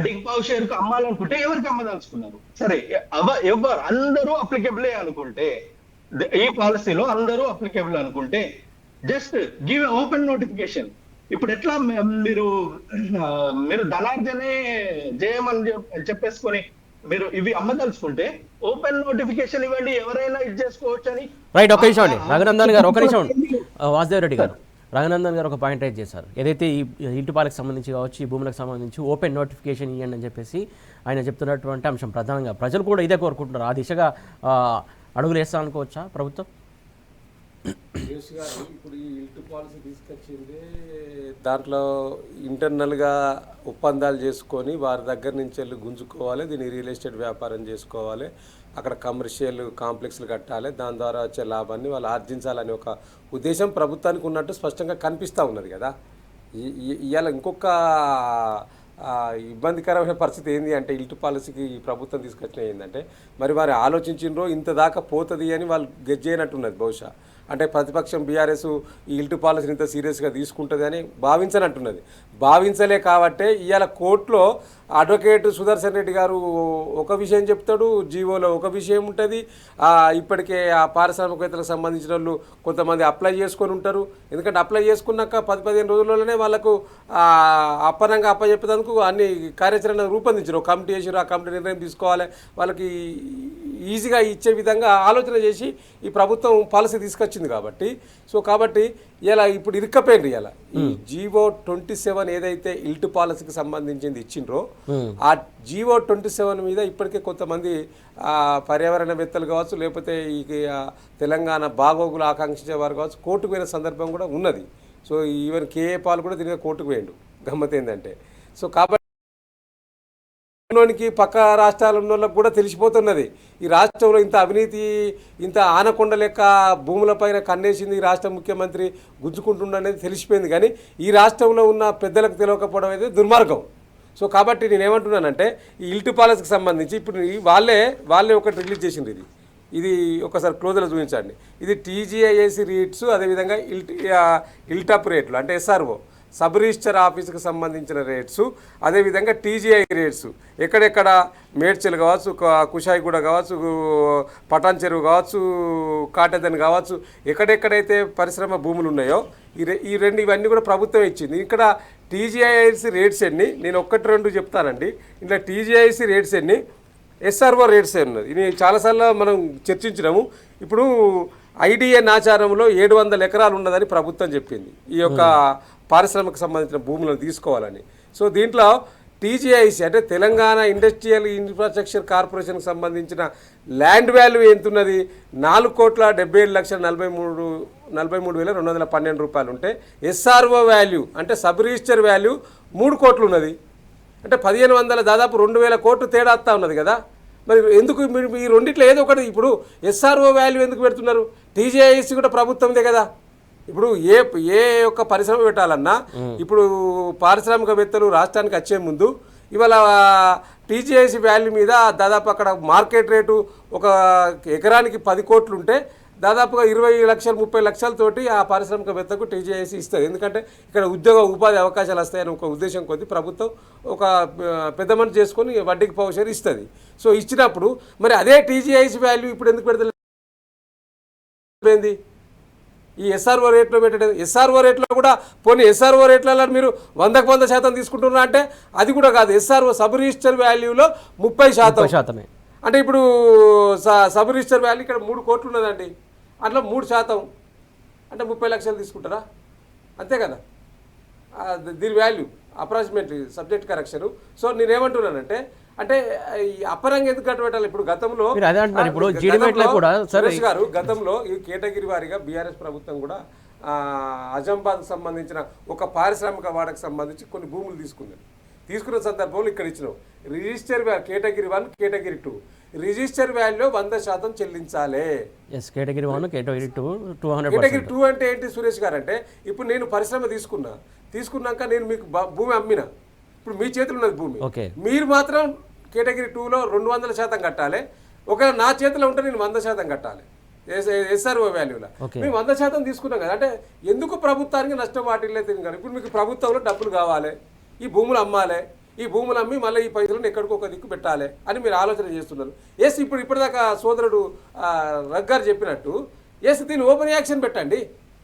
దిగ్బావు షేర్కు అమ్మాలనుకుంటే ఎవరికి అమ్మదలుచుకున్నారు? సరే, ఎవరు అందరూ అప్లికేబులే అనుకుంటే, ఈ పాలసీలో అందరూ అప్లికేబుల్ అనుకుంటే జస్ట్ గివ్ ఓపెన్ నోటిఫికేషన్. ఇప్పుడు ఎట్లా మీరు మీరు ధనార్జనే జయమని చెప్పేసుకొని మీరు ఇవి అమ్మదలుచుకుంటే ఓపెన్ నోటిఫికేషన్ ఇవ్వండి, ఎవరైనా ఇది చేసుకోవచ్చు అని. రైట్, ఒక నిమిషం అండి రఘునందన్ గారు, ఒక నిమిషం. వాసుదేవ్ రెడ్డి గారు, రఘునందన్ గారు ఒక పాయింట్ రైజ్ చేశారు. ఏదైతే ఈ ఇంటిపాలకు సంబంధించి కావచ్చు, ఈ భూములకు సంబంధించి ఓపెన్ నోటిఫికేషన్ ఇవ్వండి అని చెప్పేసి ఆయన చెప్తున్నటువంటి అంశం ప్రధానంగా ప్రజలు కూడా ఇదే కోరుకుంటున్నారు. ఆ దిశగా అడుగులు వేస్తా అనుకోవచ్చా ప్రభుత్వం? సురేష్ గారు ఇప్పుడు ఈ ఇల్టు పాలసీ తీసుకొచ్చింది, దాంట్లో ఇంటర్నల్గా ఒప్పందాలు చేసుకొని వారి దగ్గర నుంచి వెళ్ళి గుంజుకోవాలి, దీన్ని రియల్ ఎస్టేట్ వ్యాపారం చేసుకోవాలి, అక్కడ కమర్షియల్ కాంప్లెక్స్లు కట్టాలి, దాని ద్వారా వచ్చే లాభాన్ని వాళ్ళు ఆర్జించాలని ఒక ఉద్దేశం ప్రభుత్వానికి ఉన్నట్టు స్పష్టంగా కనిపిస్తూ ఉన్నది కదా. ఇవాళ ఇంకొక ఇబ్బందికరమైన పరిస్థితి ఏంటి అంటే, ఇల్టు పాలసీకి ఈ ప్రభుత్వం తీసుకొచ్చిన ఏంటంటే, మరి వారు ఆలోచించిండ్రో ఇంత దాకా పోతుంది అని వాళ్ళు గెజ్ చేయనట్టున్నది బహుశా. అంటే ప్రతిపక్షం బీఆర్ఎస్ ఈ ఇల్టు పాలసీని ఇంత సీరియస్గా తీసుకుంటుంది అని భావించనట్టున్నది. భావించలే కాబట్టే ఇవాళ కోర్టులో అడ్వకేట్ సుదర్శన్ రెడ్డి గారు ఒక విషయం చెప్తాడు, జీవోలో ఒక విషయం ఉంటుంది. ఇప్పటికే ఆ పారిశ్రామికవేత్తలకు సంబంధించిన వాళ్ళు కొంతమంది అప్లై చేసుకొని ఉంటారు. ఎందుకంటే అప్లై చేసుకున్నాక 10-15 రోజుల్లోనే వాళ్ళకు అప్పనంగా అప్పచెప్పేందుకు అన్ని కార్యాచరణ రూపొందించారు. ఒక కమిటీ చేసారు, ఆ కమిటీ నిర్ణయం తీసుకోవాలి, వాళ్ళకి ఈజీగా ఇచ్చే విధంగా ఆలోచన చేసి ఈ ప్రభుత్వం పాలసీ తీసుకొచ్చింది కాబట్టి. సో కాబట్టి ఇలా ఇప్పుడు ఇరుక్కపోయింది. ఇలా ఈ జీవో 27 ఏదైతే ఇల్టు పాలసీకి సంబంధించింది ఇచ్చిండ్రో, ఆ జీవో 27 మీద ఇప్పటికే కొంతమంది పర్యావరణవేత్తలు కావచ్చు, లేకపోతే ఈ తెలంగాణ బాగోగులు ఆకాంక్షించేవారు కావచ్చు, కోర్టుకు పోయిన సందర్భం కూడా ఉన్నది. సో ఈవెన్ కేఏ పాల్ కూడా దీనిగా కోర్టుకు పోయిండు. గమ్మత్ ఏంటంటే, సో కాబట్టి లోనికి పక్క రాష్ట్రాల ఉన్న వాళ్ళకి కూడా తెలిసిపోతున్నది ఈ రాష్ట్రంలో ఇంత అవినీతి, ఇంత ఆనకొండ లెక్క భూములపైన కన్నేసింది ఈ రాష్ట్ర ముఖ్యమంత్రి గుంజుకుంటుండనేది తెలిసిపోయింది. కానీ ఈ రాష్ట్రంలో ఉన్న పెద్దలకు తెలియకపోవడం అయితే దుర్మార్గం. సో కాబట్టి నేనేమంటున్నానంటే, ఈ ఇల్టు పాలసీకి సంబంధించి ఇప్పుడు వాళ్ళే ఒకటి రిలీజ్ చేసింది. ఇది ఒకసారి క్లోజ్లో చూపించండి. ఇది టీజీఐఏసీ రేట్స్, అదేవిధంగా ఇల్టప్ రేట్లు అంటే ఎస్ఆర్ఓ సబ్ రిజిస్టర్ ఆఫీస్కి సంబంధించిన రేట్స్, అదేవిధంగా టీజీఐ రేట్స్ ఎక్కడెక్కడ మేడ్చల్ కావచ్చు, కుషాయిగూడ కావచ్చు, పటాన్ చెరువు కావచ్చు, కాటేదన్ కావచ్చు, ఎక్కడెక్కడైతే పరిశ్రమ భూములు ఉన్నాయో ఇవన్నీ కూడా ప్రభుత్వం ఇచ్చింది. ఇక్కడ టీజీఐసి రేట్స్ ఎన్ని, నేను 1-2 చెప్తానండి. ఇంట్లో టీజీఐసి రేట్స్ ఎన్ని, ఎస్ఆర్ఓ రేట్స్ ఉన్నది. ఇది చాలాసార్లు మనం చర్చించినాము. ఇప్పుడు ఐడిఎన్ ఆచారంలో 700 ఎకరాలు ఉన్నదని ప్రభుత్వం చెప్పింది ఈ యొక్క పారిశ్రామిక సంబంధించిన భూములను తీసుకోవాలని. సో దీంట్లో టీజీఐసి అంటే తెలంగాణ ఇండస్ట్రియల్ ఇన్ఫ్రాస్ట్రక్చర్ కార్పొరేషన్కి సంబంధించిన ల్యాండ్ వాల్యూ ఎంతున్నది, 4,70,43,212 రూపాయలు ఉంటే, ఎస్ఆర్ఓ వాల్యూ అంటే సబ్ రిజిస్టర్ వాల్యూ 3 కోట్లు ఉన్నది. అంటే 1,500 దాదాపు 2,000 కోట్లు తేడా వస్తూ ఉన్నది కదా. మరి ఎందుకు మీరు ఈ రెండిట్లో ఏదో ఒకటి, ఇప్పుడు ఎస్ఆర్ఓ వాల్యూ ఎందుకు పెడుతున్నారు? టీజీఐసి కూడా ప్రభుత్వందే కదా. ఇప్పుడు ఏ ఒక్క పరిశ్రమ పెట్టాలన్నా ఇప్పుడు పారిశ్రామికవేత్తలు రాష్ట్రానికి వచ్చే ముందు ఇవాళ టీజీఐసి వాల్యూ మీద దాదాపు అక్కడ మార్కెట్ రేటు ఒక ఎకరానికి 10 కోట్లు ఉంటే దాదాపుగా 20 లక్షలు 30 లక్షలతోటి ఆ పారిశ్రామికవేత్తకు టీజీఐసి ఇస్తుంది. ఎందుకంటే ఇక్కడ ఉపాధి అవకాశాలు వస్తాయని ఒక ఉద్దేశం కొద్ది ప్రభుత్వం ఒక పెద్ద మనిషి చేసుకొని వడ్డీకి పౌషేరు ఇస్తుంది. సో ఇచ్చినప్పుడు మరి అదే టీజీఐసి వాల్యూ ఇప్పుడు ఎందుకు పెడతలేదు? ఈ ఎస్ఆర్ఓ రేట్లో పెట్టడం, ఎస్ఆర్ఓ రేట్లో కూడా పోనీ ఎస్ఆర్ఓ రేట్లలో మీరు 100% తీసుకుంటున్నా అంటే అది కూడా కాదు. ఎస్ఆర్ఓ సబ్ రిజిస్టర్ వాల్యూలో 30%. అంటే ఇప్పుడు సబ్ రిజిస్టర్ వాల్యూ ఇక్కడ 3 కోట్లు ఉన్నదండి, అట్లా 3% అంటే 30 లక్షలు తీసుకుంటారా? అంతే కదా. దీని value approximately subject correction. So నేనేమంటున్నానంటే, అంటే ఈ అప్పరంగా ఎందుకు కట్టబెట్టాలి? ఇప్పుడు గతంలో సురేష్ గారు గతంలో ఈ కేటగిరీ వారిగా బీఆర్ఎస్ ప్రభుత్వం కూడా అజంబాద్కు సంబంధించిన ఒక పారిశ్రామిక వాడకు సంబంధించి కొన్ని భూములు తీసుకున్న సందర్భంలో ఇక్కడ ఇచ్చినాం. Register category 1, category 2 register value 100% చెల్లించాలి. కేటగిరీ 1, కేటగిరీ 2 కేటగిరీ 2 అంటే ఏంటి సురేష్ గారు అంటే, ఇప్పుడు నేను పరిశ్రమ తీసుకున్నాక నేను మీకు భూమి అమ్మినా, ఇప్పుడు మీ చేతిలో ఉన్నది భూమి, మీరు మాత్రం కేటగిరీ 2లో 200% కట్టాలి. ఒకవేళ నా చేతిలో ఉంటే నేను 100% కట్టాలి ఎస్ఆర్ఓ వాల్యూలో. మేము 100% తీసుకున్నాం కదా. అంటే ఎందుకు ప్రభుత్వానికి నష్టం వాటిల్లే తిరిగి? ఇప్పుడు మీకు ప్రభుత్వంలో డబ్బులు కావాలి, ఈ భూములు అమ్మాలి, ఈ భూములు అమ్మి మళ్ళీ ఈ పైసలను ఎక్కడికో ఒక దిక్కు పెట్టాలి అని మీరు ఆలోచన చేస్తున్నారు. ఎస్ ఇప్పటిదాకా సోదరుడు రగ్గారు చెప్పినట్టు ఎస్ దీన్ని ఓపెన్ యాక్షన్ పెట్టండి.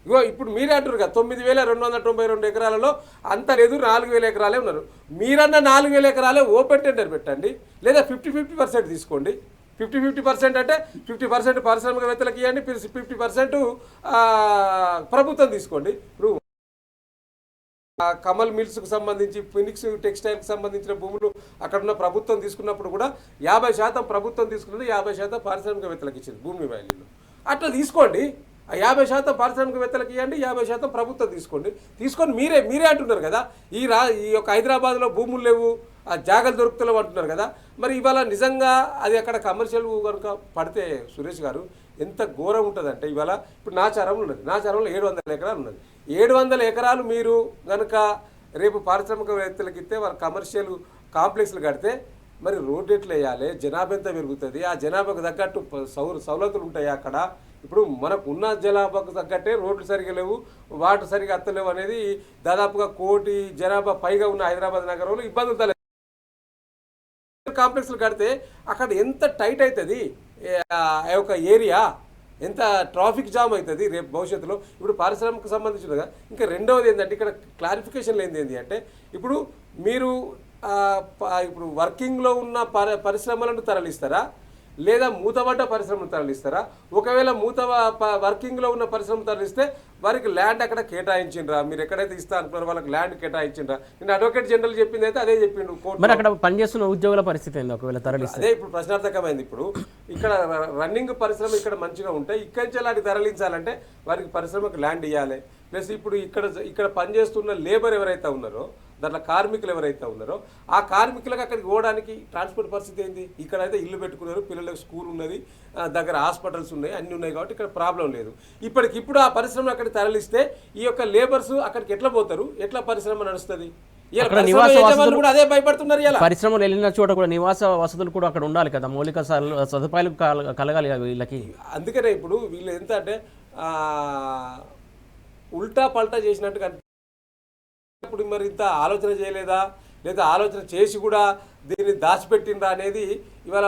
ఇగో ఇప్పుడు మీరే అంటారు కదా 9,292 ఎకరాలలో అంత లేదు 4,000 ఎకరాలే ఉన్నారు. మీరన్న 4,000 ఎకరాలే ఓపెన్ టెండర్ పెట్టండి, లేదా 50% తీసుకోండి. 50% అంటే 50% పారిశ్రామికవేత్తలకు ఇవ్వండి, 50% ప్రభుత్వం తీసుకోండి. ఇప్పుడు కమల్ మిల్స్కు సంబంధించి ఫినిక్స్ టెక్స్టైల్కి సంబంధించిన భూములు అక్కడ ఉన్న ప్రభుత్వం తీసుకున్నప్పుడు కూడా 50% ప్రభుత్వం తీసుకున్నది, 50% పారిశ్రామికవేత్తలకు ఇచ్చింది భూమి వాల్యూలో. అట్లా తీసుకోండి. ఆ 50% పారిశ్రామికవేత్తలకు ఇవ్వండి, 50% ప్రభుత్వం తీసుకొని మీరే అంటున్నారు కదా ఈ యొక్క హైదరాబాద్లో భూములు లేవు, ఆ జాగాలు దొరుకుతలేవు అంటున్నారు కదా. మరి ఇవాళ నిజంగా అది అక్కడ కమర్షియల్ కనుక పడితే సురేష్ గారు ఎంత ఘోరం ఉంటుందంటే, ఇవాళ ఇప్పుడు నాచారంలో ఉన్నది, నాచారంలో 700 ఎకరాలు ఉన్నది. 700 ఎకరాలు మీరు కనుక రేపు పారిశ్రామికవేత్తలకు ఇస్తే వారు కమర్షియల్ కాంప్లెక్స్లు కడితే మరి రోడ్డు ఎట్లా వేయాలి, జనాభా ఎంత పెరుగుతుంది, ఆ జనాభాకు తగ్గట్టు సౌలతులు ఉంటాయి అక్కడ. ఇప్పుడు మనకు ఉన్న జనాభాకు తగ్గట్టే రోడ్లు సరిగా లేవు, వాటర్ సరిగా అత్తలేవు అనేది దాదాపుగా 1 కోటి జనాభా పైగా ఉన్న హైదరాబాద్ నగరంలో ఇబ్బందులు తలెత్తాయి. కాంప్లెక్స్లు కడితే అక్కడ ఎంత టైట్ అవుతుంది ఆ యొక్క ఏరియా, ఎంత ట్రాఫిక్ జామ్ అవుతుంది రేపు భవిష్యత్తులో. ఇప్పుడు పారిశ్రామిక సంబంధించినగా ఇంకా రెండవది ఏంటంటే ఇక్కడ క్లారిఫికేషన్ ఏంటి అంటే, ఇప్పుడు మీరు ఇప్పుడు వర్కింగ్లో ఉన్న పరిశ్రమలను తరలిస్తారా, లేదా మూతబడ్డ పరిశ్రమను తరలిస్తారా? ఒకవేళ వర్కింగ్లో ఉన్న పరిశ్రమ తరలిస్తే వారికి ల్యాండ్ అక్కడ కేటాయించిండ్రా, మీరు ఎక్కడైతే ఇస్తా అనుకున్నారో వాళ్ళకి ల్యాండ్ కేటాయించిండ్రా? నేను అడ్వకేట్ జనరల్ చెప్పింది అయితే అదే చెప్పిండు కోర్టు. మరి అక్కడ పనిచేస్తున్న ఉద్యోగుల పరిస్థితి ఏంది ఒకవేళ తరలిస్తే? అదే ఇప్పుడు ప్రశ్నార్థకమైంది. ఇప్పుడు ఇక్కడ రన్నింగ్ పరిశ్రమ ఇక్కడ మంచిగా ఉంటాయి, ఇక్కడి నుంచి అలాంటి తరలించాలంటే వారికి పరిశ్రమకు ల్యాండ్ ఇవ్వాలి. ప్లస్ ఇప్పుడు ఇక్కడ పనిచేస్తున్న లేబర్ ఎవరైతే ఉన్నారో, దాంట్లో కార్మికులు ఎవరైతే ఉన్నారో ఆ కార్మికులకు అక్కడికి పోవడానికి ట్రాన్స్పోర్ట్ పరిస్థితి ఏంది? ఇక్కడైతే ఇల్లు పెట్టుకున్నారు, పిల్లలకు స్కూల్ ఉన్నది, దగ్గర హాస్పిటల్స్ ఉన్నాయి, అన్నీ ఉన్నాయి కాబట్టి ఇక్కడ ప్రాబ్లం లేదు. ఇప్పటికిప్పుడు ఆ పరిశ్రమ అక్కడికి తరలిస్తే ఈ యొక్క లేబర్స్ అక్కడికి ఎట్లా పోతారు, ఎట్లా పరిశ్రమ నడుస్తుంది? కూడా అదే భయపడుతున్నారు. ఇలా పరిశ్రమలు వెళ్ళిన చోట కూడా నివాస వసతులు కూడా అక్కడ ఉండాలి కదా, మౌలిక సదుపాయాలు కలగాలి వీళ్ళకి. అందుకనే ఇప్పుడు వీళ్ళు ఎంత అంటే ఉల్టా పల్టా చేసినట్టుగా ఇప్పుడు మరి ఇంత ఆలోచన చేయలేదా, లేదా ఆలోచన చేసి కూడా దీన్ని దాచిపెట్టిందా అనేది ఇవాళ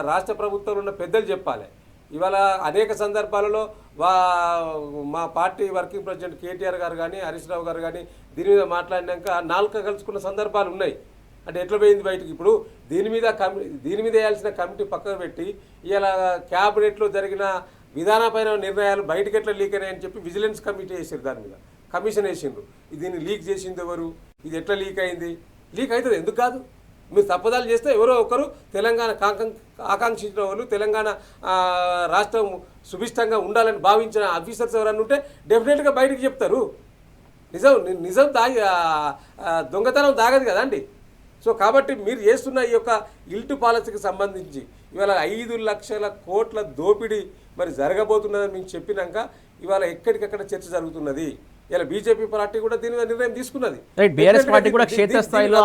రాష్ట్ర ప్రభుత్వంలో ఉన్న పెద్దలు చెప్పాలి. ఇవాళ అనేక సందర్భాలలో మా పార్టీ వర్కింగ్ ప్రెసిడెంట్ కేటీఆర్ గారు కానీ హరీష్ రావు గారు కానీ దీని మీద మాట్లాడినాక నాలుక కలుసుకున్న సందర్భాలు ఉన్నాయి. అంటే ఎట్లా పోయింది బయటికి? ఇప్పుడు దీని మీద వేయాల్సిన కమిటీ పక్కకు పెట్టి ఇలా క్యాబినెట్లో జరిగిన విధానపైన నిర్ణయాలు బయటకు ఎట్లా లీక్ అయినాయని చెప్పి విజిలెన్స్ కమిటీ వేసారు, దాని మీద కమిషన్ వేసిండ్రు. దీన్ని లీక్ చేసింది ఎవరు, ఇది ఎట్లా లీక్ అయింది? లీక్ అవుతుంది ఎందుకు కాదు? మీరు తప్పదాలు చేస్తే ఎవరో ఒకరు తెలంగాణ ఆకాంక్షించిన వాళ్ళు, తెలంగాణ రాష్ట్రం సుభిష్టంగా ఉండాలని భావించిన ఆఫీసర్స్ ఎవరన్నా ఉంటే డెఫినెట్గా బయటకు చెప్తారు. నిజం దొంగతనం దాగదు కదా అండి. సో కాబట్టి మీరు చేస్తున్న ఈ యొక్క ఇల్టు పాలసీకి సంబంధించి ఇవాళ 5 లక్షల కోట్ల దోపిడీ మరి జరగబోతున్నదని మీకు చెప్పినాక ఇవాళ ఎక్కడికక్కడ చర్చ జరుగుతున్నది. ఇలా బీజేపీ పార్టీ కూడా దీని మీద నిర్ణయం తీసుకున్నది. బీఆర్ఎస్ పార్టీ కూడా క్షేత్రస్థాయిలో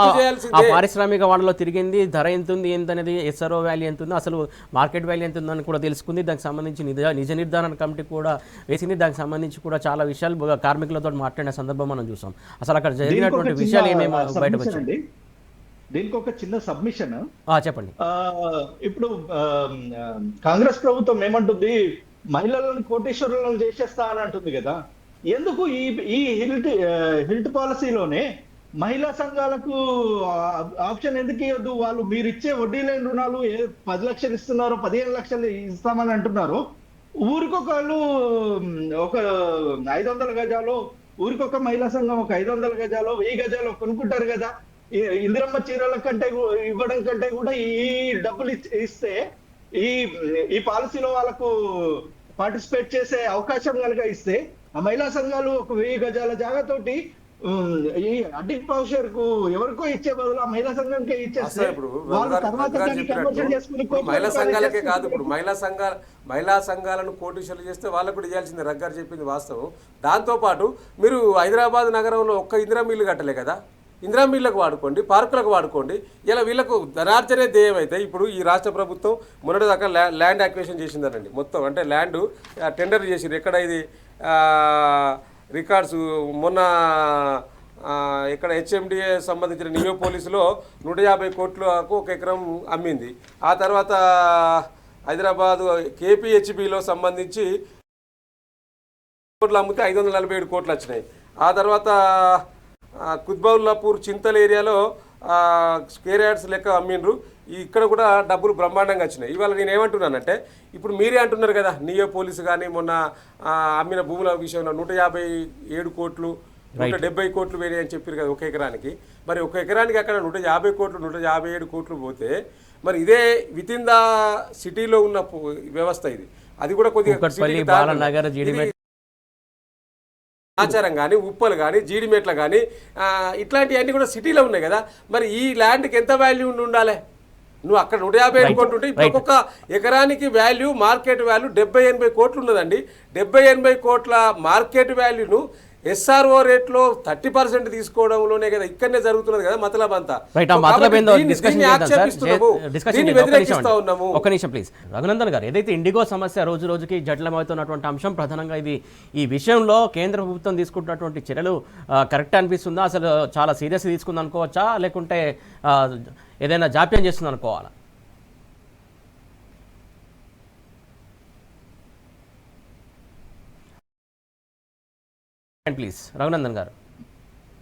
ఆ పారిశ్రామిక వాడలో తిరిగింది, ధర ఎంత ఉంది ఏంటనేది, ఎస్ఆర్ఓ వాల్యూ ఎంత ఉందో, అసలు మార్కెట్ వాల్యూ ఎంత ఉందని కూడా తెలుసుకుంది. దానికి సంబంధించి నిజ నిర్ధారణ కమిటీ కూడా వేసింది. దానికి సంబంధించి కూడా చాలా విషయాలు కార్మికులతో మాట్లాడిన సందర్భం మనం చూసాం. అసలు అక్కడ జరిగినటువంటి విషయాలు ఏమేమో బయటకు వచ్చాయి. దీనికి ఒక చిన్న సబ్మిషన్ చెప్పండి. ఇప్పుడు కాంగ్రెస్ ప్రభుత్వం ఏమంటుంది, మహిళలను కోటీశ్వరులను చేసేస్తా అని అంటుంది కదా. ఎందుకు ఈ హిల్ట్ పాలసీలోనే మహిళా సంఘాలకు ఆప్షన్ ఎందుకు ఇవ్వద్దు? వాళ్ళు మీరు ఇచ్చే వడ్డీ లేని రుణాలు 10 లక్షలు ఇస్తున్నారు, 15 లక్షలు ఇస్తామని అంటున్నారు. ఊరికొకళ్ళు ఒక 500 గజాలు, ఊరికొక మహిళా సంఘం ఒక 500 గజాలు 1000 గజాలు కొనుక్కుంటారు కదా. ఇందిరమ్మ చీరల కంటే ఇవ్వడం కంటే కూడా ఈ డబ్బులు ఇస్తే ఈ పాలసీలో వాళ్ళకు పార్టిసిపేట్ చేసే అవకాశం కనుక ఇస్తే ఆ మహిళా సంఘాలు ఒక 1000 గజాల జాగాతోటి ఈ అడ్డిక్ పౌషర్ కు ఎవరికో ఇచ్చే బదులు ఆ మహిళా సంఘంకే ఇచ్చేస్తే మహిళా సంఘాలకే కాదు, ఇప్పుడు మహిళా సంఘాలను కోటీశ్వరులు చేస్తే వాళ్ళకు కూడా ఇవ్వాల్సిందే. రగ్గారు చెప్పింది వాస్తవం. దాంతోపాటు మీరు హైదరాబాద్ నగరంలో ఒక్క ఇందిరా మిల్లు కట్టలే కదా, ఇందిరా మిల్లులకు వాడుకోండి, పార్కులకు వాడుకోండి. ఇలా వీళ్ళకు ధనార్జనే ధ్యేయం అయితే ఇప్పుడు ఈ రాష్ట్ర ప్రభుత్వం మొన్నటిదాకా ల్యాండ్ అక్విజిషన్ చేసిందనండి. మొత్తం అంటే ల్యాండ్ టెండర్ చేసింది. ఎక్కడ ఇది రికార్డ్స్ మొన్న ఇక్కడ హెచ్ఎండిఏ సంబంధించిన నియోపోలిస్లో 150 కోట్లకు ఒక ఎకరం అమ్మింది. ఆ తర్వాత హైదరాబాదు కేపీహెచ్బిలో సంబంధించి కోట్లు అమ్మితే 547 కోట్లు వచ్చినాయి. ఆ తర్వాత కుత్బౌల్లాపూర్ చింతల్ ఏరియాలో స్క్వేర్ యార్డ్స్ లెక్క అమ్మిండ్రు. ఇక్కడ కూడా డబ్బులు బ్రహ్మాండంగా వచ్చినాయి. ఇవాళ నేను ఏమంటున్నానంటే, ఇప్పుడు మీరే అంటున్నారు కదా, నియోపోలిస్ కానీ మొన్న అమ్మిన భూముల విషయంలో 157 కోట్లు 170 కోట్లు వేరే అని చెప్పారు కదా ఒక ఎకరానికి. మరి ఒక ఎకరానికి అక్కడ 150 కోట్లు 157 కోట్లు పోతే మరి ఇదే విత్ ఇన్ ద సిటీలో ఉన్న వ్యవస్థ ఇది. అది కూడా కొద్దిగా ఆచారం కానీ ఉప్పలు కానీ జీడిమెట్లు కానీ ఇట్లాంటివన్నీ కూడా సిటీలో ఉన్నాయి కదా. మరి ఈ ల్యాండ్కి ఎంత వాల్యూ ఉండాలి? నువ్వు అక్కడ 157 కోట్లు ఉంటే ఇప్పుడు ఒక్కొక్క ఎకరానికి వాల్యూ మార్కెట్ వాల్యూ 70-80 కోట్లు ఉన్నదండి. 70-80 కోట్ల మార్కెట్ వాల్యూను ఎస్ఆర్ఓ రేట్లో 30% తీసుకోవడంలోనే కదా ఇక్కడనే జరుగుతున్నది కదా మతలబ్ అంతా. ఒక నిమిషం ప్లీజ్. రఘునందన్ గారు, ఏదైతే ఇండిగో సమస్య రోజు రోజుకి జటిలమవుతున్నటువంటి అంశం, ప్రధానంగా ఇది ఈ విషయంలో కేంద్ర ప్రభుత్వం తీసుకుంటున్నటువంటి చర్యలు కరెక్ట్ అనిపిస్తుందా? అసలు చాలా సీరియస్ తీసుకుంది అనుకోవచ్చా, లేకుంటే ఏదైనా జాప్యం చేస్తుంది అనుకోవాలా? ప్లీజ్ రఘునందన్ గారు.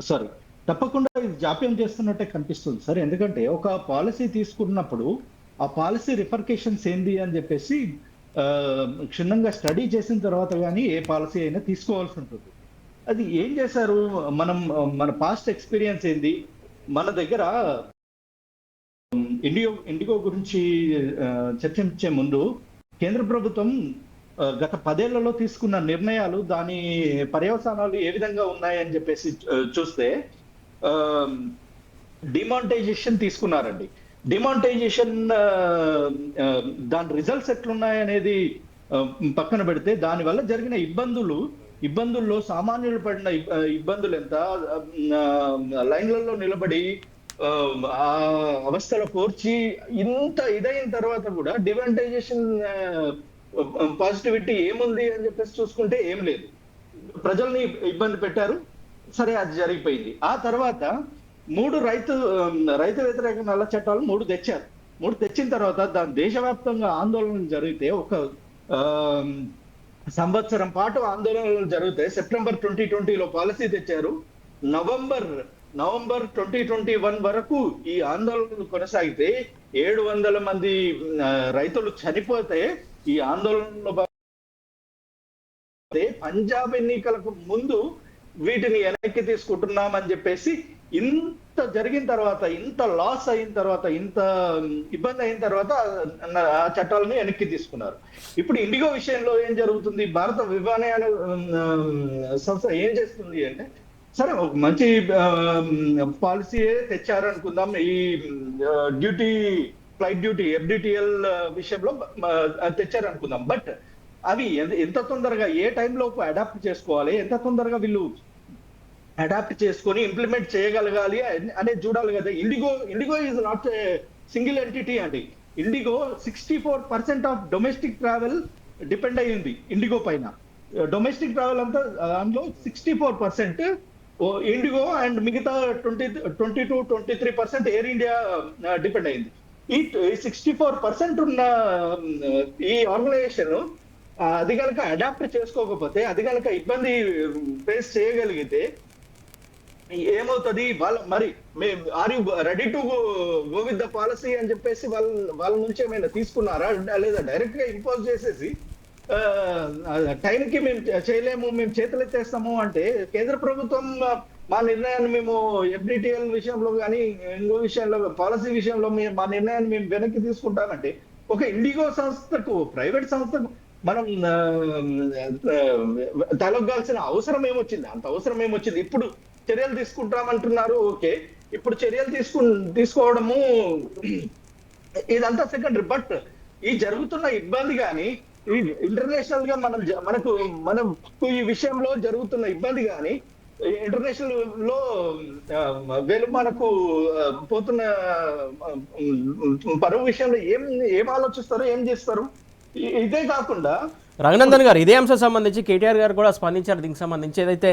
సార్, తప్పకుండా ఇది జాప్యం చేస్తున్నట్టే కనిపిస్తుంది సార్. ఎందుకంటే ఒక పాలసీ తీసుకున్నప్పుడు ఆ పాలసీ రిపర్కేషన్స్ ఏంది అని చెప్పేసి క్షుణ్ణంగా స్టడీ చేసిన తర్వాత కానీ ఏ పాలసీ అయినా తీసుకోవాల్సి ఉంటుంది. అది ఏం చేశారు, మన పాస్ట్ ఎక్స్పీరియన్స్ ఏంది? మన దగ్గర ఇండిగో గురించి చర్చించే ముందు కేంద్ర ప్రభుత్వం గత 10 ఏళ్లలో తీసుకున్న నిర్ణయాలు, దాని పర్యవసానాలు ఏ విధంగా ఉన్నాయని చెప్పేసి చూస్తే డిమానిటైజేషన్ తీసుకున్నారండి. డిమానిటైజేషన్ దాని రిజల్ట్స్ ఎట్లున్నాయనేది పక్కన పెడితే దానివల్ల జరిగిన ఇబ్బందుల్లో సామాన్యులు పడిన ఇబ్బందులు ఎంత, లైన్లలో నిలబడి ఆ అవస్థలో కోర్చి ఇంత ఇదైన తర్వాత కూడా డిమానిటైజేషన్ పాజిటివిటీ ఏముంది అని చెప్పేసి చూసుకుంటే ఏం లేదు. ప్రజల్ని ఇబ్బంది పెట్టారు, సరే అది జరిగిపోయింది. ఆ తర్వాత 3 రైతు వ్యతిరేక నల్ల చట్టాలు 3 తెచ్చారు. 3 తెచ్చిన తర్వాత దాని దేశవ్యాప్తంగా ఆందోళనలు జరిగితే, ఒక సంవత్సరం పాటు ఆందోళనలు జరిగితే సెప్టెంబర్ 2020లో పాలసీ తెచ్చారు. నవంబర్ 2021 వరకు ఈ ఆందోళనలు కొనసాగితే 700 మంది రైతులు చనిపోతే ఈ ఆందోళనలో పంజాబ్ ఎన్నికలకు ముందు వీటిని వెనక్కి తీసుకుంటున్నామని చెప్పేసి ఇంత జరిగిన తర్వాత, ఇంత లాస్ అయిన తర్వాత, ఇంత ఇబ్బంది అయిన తర్వాత ఆ చట్టాలను వెనక్కి తీసుకున్నారు. ఇప్పుడు ఇండిగో విషయంలో ఏం జరుగుతుంది? భారత విమానయాన సంస్థ ఏం చేస్తుంది అంటే, సరే ఒక మంచి పాలసీయే తెచ్చారనుకుందాం, ఈ ఫ్లైట్ డ్యూటీ FDTL విషయంలో తెచ్చారనుకుందాం. బట్ అవి ఎంత తొందరగా ఏ టైంలోపు అడాప్ట్ చేసుకోవాలి, ఎంత తొందరగా వీళ్ళు అడాప్ట్ చేసుకొని ఇంప్లిమెంట్ చేయగలగాలి అనేది చూడాలి కదా. IndiGo is not a single entity అండి. IndiGo 64% of domestic travel depend అయ్యింది ఇండిగో పైన. డొమెస్టిక్ ట్రావెల్ అంతా అందులో 64% ఇండిగో అండ్ మిగతా 22-23% ఎయిర్ ఇండియా డిపెండ్ అయింది. ఈ 64% ఉన్న ఈ ఆర్గనైజేషన్ అది కనుక అడాప్ట్ చేసుకోకపోతే, అది కనుక ఇబ్బంది ఫేస్ చేయగలిగితే ఏమవుతుంది? మరి are you ready to go with the policy అని చెప్పేసి వాళ్ళ నుంచి ఏమైనా తీసుకున్నారా, లేదా డైరెక్ట్ గా ఇంపోజ్ చేసేసి టైంకి మేము చేయలేము, మేము చేతులెత్తేస్తాము అంటే, కేంద్ర ప్రభుత్వం మా నిర్ణయాన్ని మేము FDTL విషయంలో కానీ ఇంకో విషయంలో పాలసీ విషయంలో మా నిర్ణయాన్ని మేము వెనక్కి తీసుకుంటామంటే, ఒక ఇండిగో సంస్థకు, ప్రైవేట్ సంస్థకు మనం తలొగ్గాల్సిన అవసరం ఏమొచ్చింది? అంత అవసరం ఏమొచ్చింది? ఇప్పుడు చర్యలు తీసుకుంటామంటున్నారు, ఓకే. ఇప్పుడు చర్యలు తీసుకోవడము ఇదంతా సెకండరీ. బట్ ఈ జరుగుతున్న ఇబ్బంది కానీ, ఈ ఇంటర్నేషనల్ గా మనకు ఈ విషయంలో జరుగుతున్న ఇబ్బంది కానీ, ఇంటర్నేషనల్ లో వీళ్ళు మనకు పోతున్న పరువు విషయంలో ఏం ఆలోచిస్తారు, ఏం చేస్తారు? ఇదే కాకుండా రఘునందన్ గారు, ఇదే అంశం సంబంధించి కేటీఆర్ గారు కూడా స్పందించారు. దీనికి సంబంధించి ఏదైతే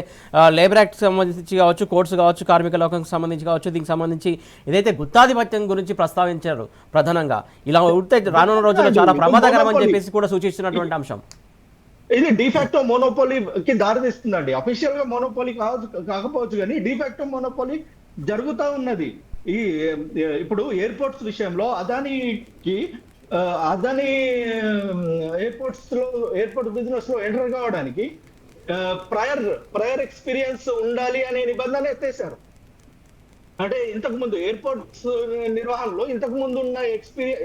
లేబర్ యాక్ట్ సంబంధించి కావచ్చు, కోర్ట్స్ కావచ్చు, కార్మిక లోకంకి సంబంధించి కావచ్చు, దీనికి సంబంధించి ఏదైతే గుత్తాధిపత్యం గురించి ప్రస్తావించారు ప్రధానంగా, ఇలా ఉంటే రానున్న రోజుల్లో చాలా ప్రమాదకరం అని చెప్పేసి కూడా సూచిస్తున్నటువంటి అంశం. ఇది డిఫాక్టో మోనోపోలీకి దారితీస్తుందండి. అఫీషియల్ గా మోనోపోలీ కాకపోవచ్చు కానీ డిఫాక్టో మోనోపోలీ జరుగుతూ ఉన్నది. ఇప్పుడు ఎయిర్పోర్ట్స్ విషయంలో అదానీ ఎయిర్పోర్ట్ బిజినెస్ లో ఎంటర్ కావడానికి ప్రయర్ ఎక్స్పీరియన్స్ ఉండాలి అనే నిబంధన ఎత్తేసారు. అంటే ఇంతకు ముందు ఎయిర్పోర్ట్స్ నిర్వహణలో ఇంతకు ముందు ఉన్న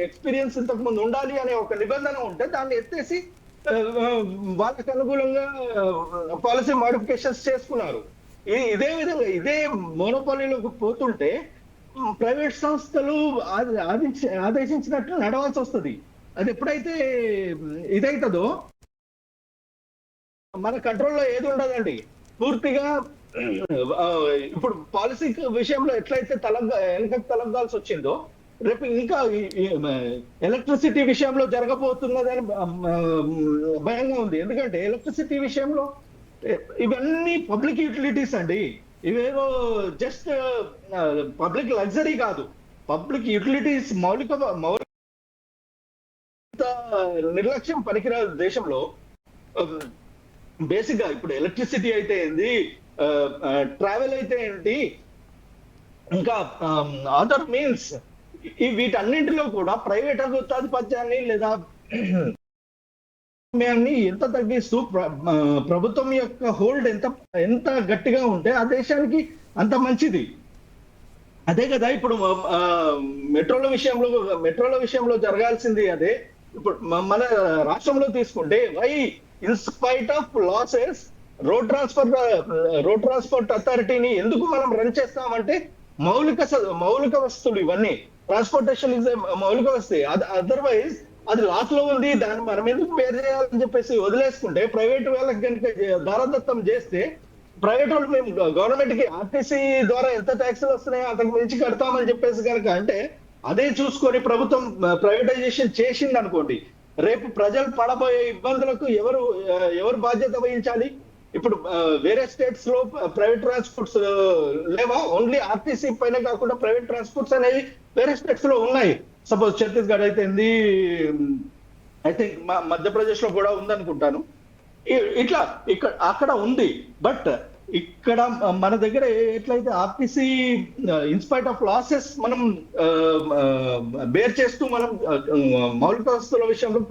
ఎక్స్పీరియన్స్ ఇంతకు ముందు ఉండాలి అనే ఒక నిబంధన ఉంటే దాన్ని ఎత్తేసి వాళ్ళకి అనుకూలంగా పాలసీ మోడిఫికేషన్స్ చేసుకున్నారు. ఇదే విధంగా ఇదే మోనోపాలీలోకి పోతుంటే ప్రైవేట్ సంస్థలు ఆదేశించినట్లు నడవాల్సి వస్తుంది. అది ఎప్పుడైతే ఇదైతుందో మన కంట్రోల్లో ఏది ఉండదండి. పూర్తిగా ఇప్పుడు పాలసీ విషయంలో ఎట్లయితే వెనకకు తలగాల్సి వచ్చిందో రేపు ఇంకా ఎలక్ట్రిసిటీ విషయంలో జరగబోతున్నదని భయంగా ఉంది. ఎందుకంటే ఎలక్ట్రిసిటీ విషయంలో ఇవన్నీ పబ్లిక్ యూటిలిటీస్ అండి. ఇవేవో జస్ట్ పబ్లిక్ లగ్జరీ కాదు, పబ్లిక్ యూటిలిటీస్ మౌలిక నిర్లక్ష్యం పనికిరాదు దేశంలో. బేసిక్ గా ఇప్పుడు ఎలక్ట్రిసిటీ అయితే ఏంది, ట్రావెల్ అయితే ఏంటి, ఇంకా అదర్ మీన్స్ వీటన్నింటిలో కూడా ప్రైవేట్ గుత్తాధిపత్యాన్ని లేదా ఎంత తగ్గిస్తూ ప్రభుత్వం యొక్క హోల్డ్ ఎంత గట్టిగా ఉంటే ఆ దేశానికి అంత మంచిది. అదే కదా ఇప్పుడు మెట్రోల విషయంలో జరగాల్సింది అదే. ఇప్పుడు మన రాష్ట్రంలో తీసుకుంటే why in spite of losses road transport అథారిటీని ఎందుకు మనం రన్ చేస్తామంటే మౌలిక వస్తువులు ఇవన్నీ. ట్రాన్స్పోర్టేషన్ ఇస్ మౌలిక వస్తువు. అదర్వైజ్ అది లాస్ లో ఉంది, దాన్ని మనం ఎందుకు పేరు చేయాలని చెప్పేసి వదిలేసుకుంటే ప్రైవేట్ వాళ్ళకి కనుక దారదత్తం చేస్తే ప్రైవేట్ వాళ్ళు మేము గవర్నమెంట్ కి ఆర్టీసీ ద్వారా ఎంత ట్యాక్సులు వస్తున్నాయో అంతకు మించి కడతామని చెప్పేసి కనుక అంటే అదే చూసుకొని ప్రభుత్వం ప్రైవేటైజేషన్ చేసింది అనుకోండి, రేపు ప్రజలు పడబోయే ఇబ్బందులకు ఎవరు బాధ్యత వహించాలి? ఇప్పుడు వేరే స్టేట్స్ లో ప్రైవేట్ ట్రాన్స్పోర్ట్స్ లేవా? ఓన్లీ ఆర్టీసీ పైన కాకుండా ప్రైవేట్ ట్రాన్స్పోర్ట్స్ అనేవి వేరే స్టేట్స్ లో ఉన్నాయి. సపోజ్ ఛత్తీస్గఢ్ అయితే ఐ థింక్ మధ్యప్రదేశ్ లో కూడా ఉందనుకుంటాను. ఇట్లా అక్కడ ఉంది. బట్ ఇక్కడ మన దగ్గర ఎట్లయితే ఆర్టీసీ ఇన్స్పైట్ ఆఫ్ లాసెస్ మనం బేర్ చేస్తూ మనం మౌలిక వస్తువుల విషయంలో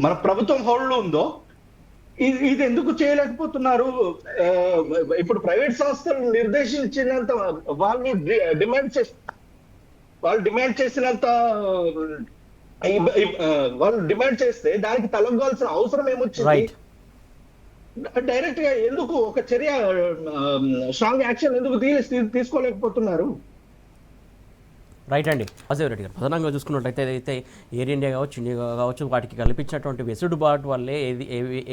మన ప్రభుత్వం హోల్డ్ ఉందో ఇది ఎందుకు చేయలేకపోతున్నారు? ఇప్పుడు ప్రైవేట్ సంస్థలు నిర్దేశించినంత వాళ్ళు డిమాండ్ చేసినంత వాళ్ళు డిమాండ్ చేస్తే దానికి తలగాల్సిన అవసరం ఏమొచ్చింది? డైరెక్ట్ గా ఎందుకు ఒక చర్య స్ట్రాంగ్ యాక్షన్ ఎందుకు తీసుకోలేకపోతున్నారు? రైట్ అండి. వాసుదేవ్ రెడ్డి గారు, ప్రధానంగా చూసుకున్నట్లయితే ఏదైతే ఎయిర్ ఇండియా కావచ్చు, ఇండియా కావచ్చు, వాటికి కల్పించినటువంటి వెసులుబాటు వల్లే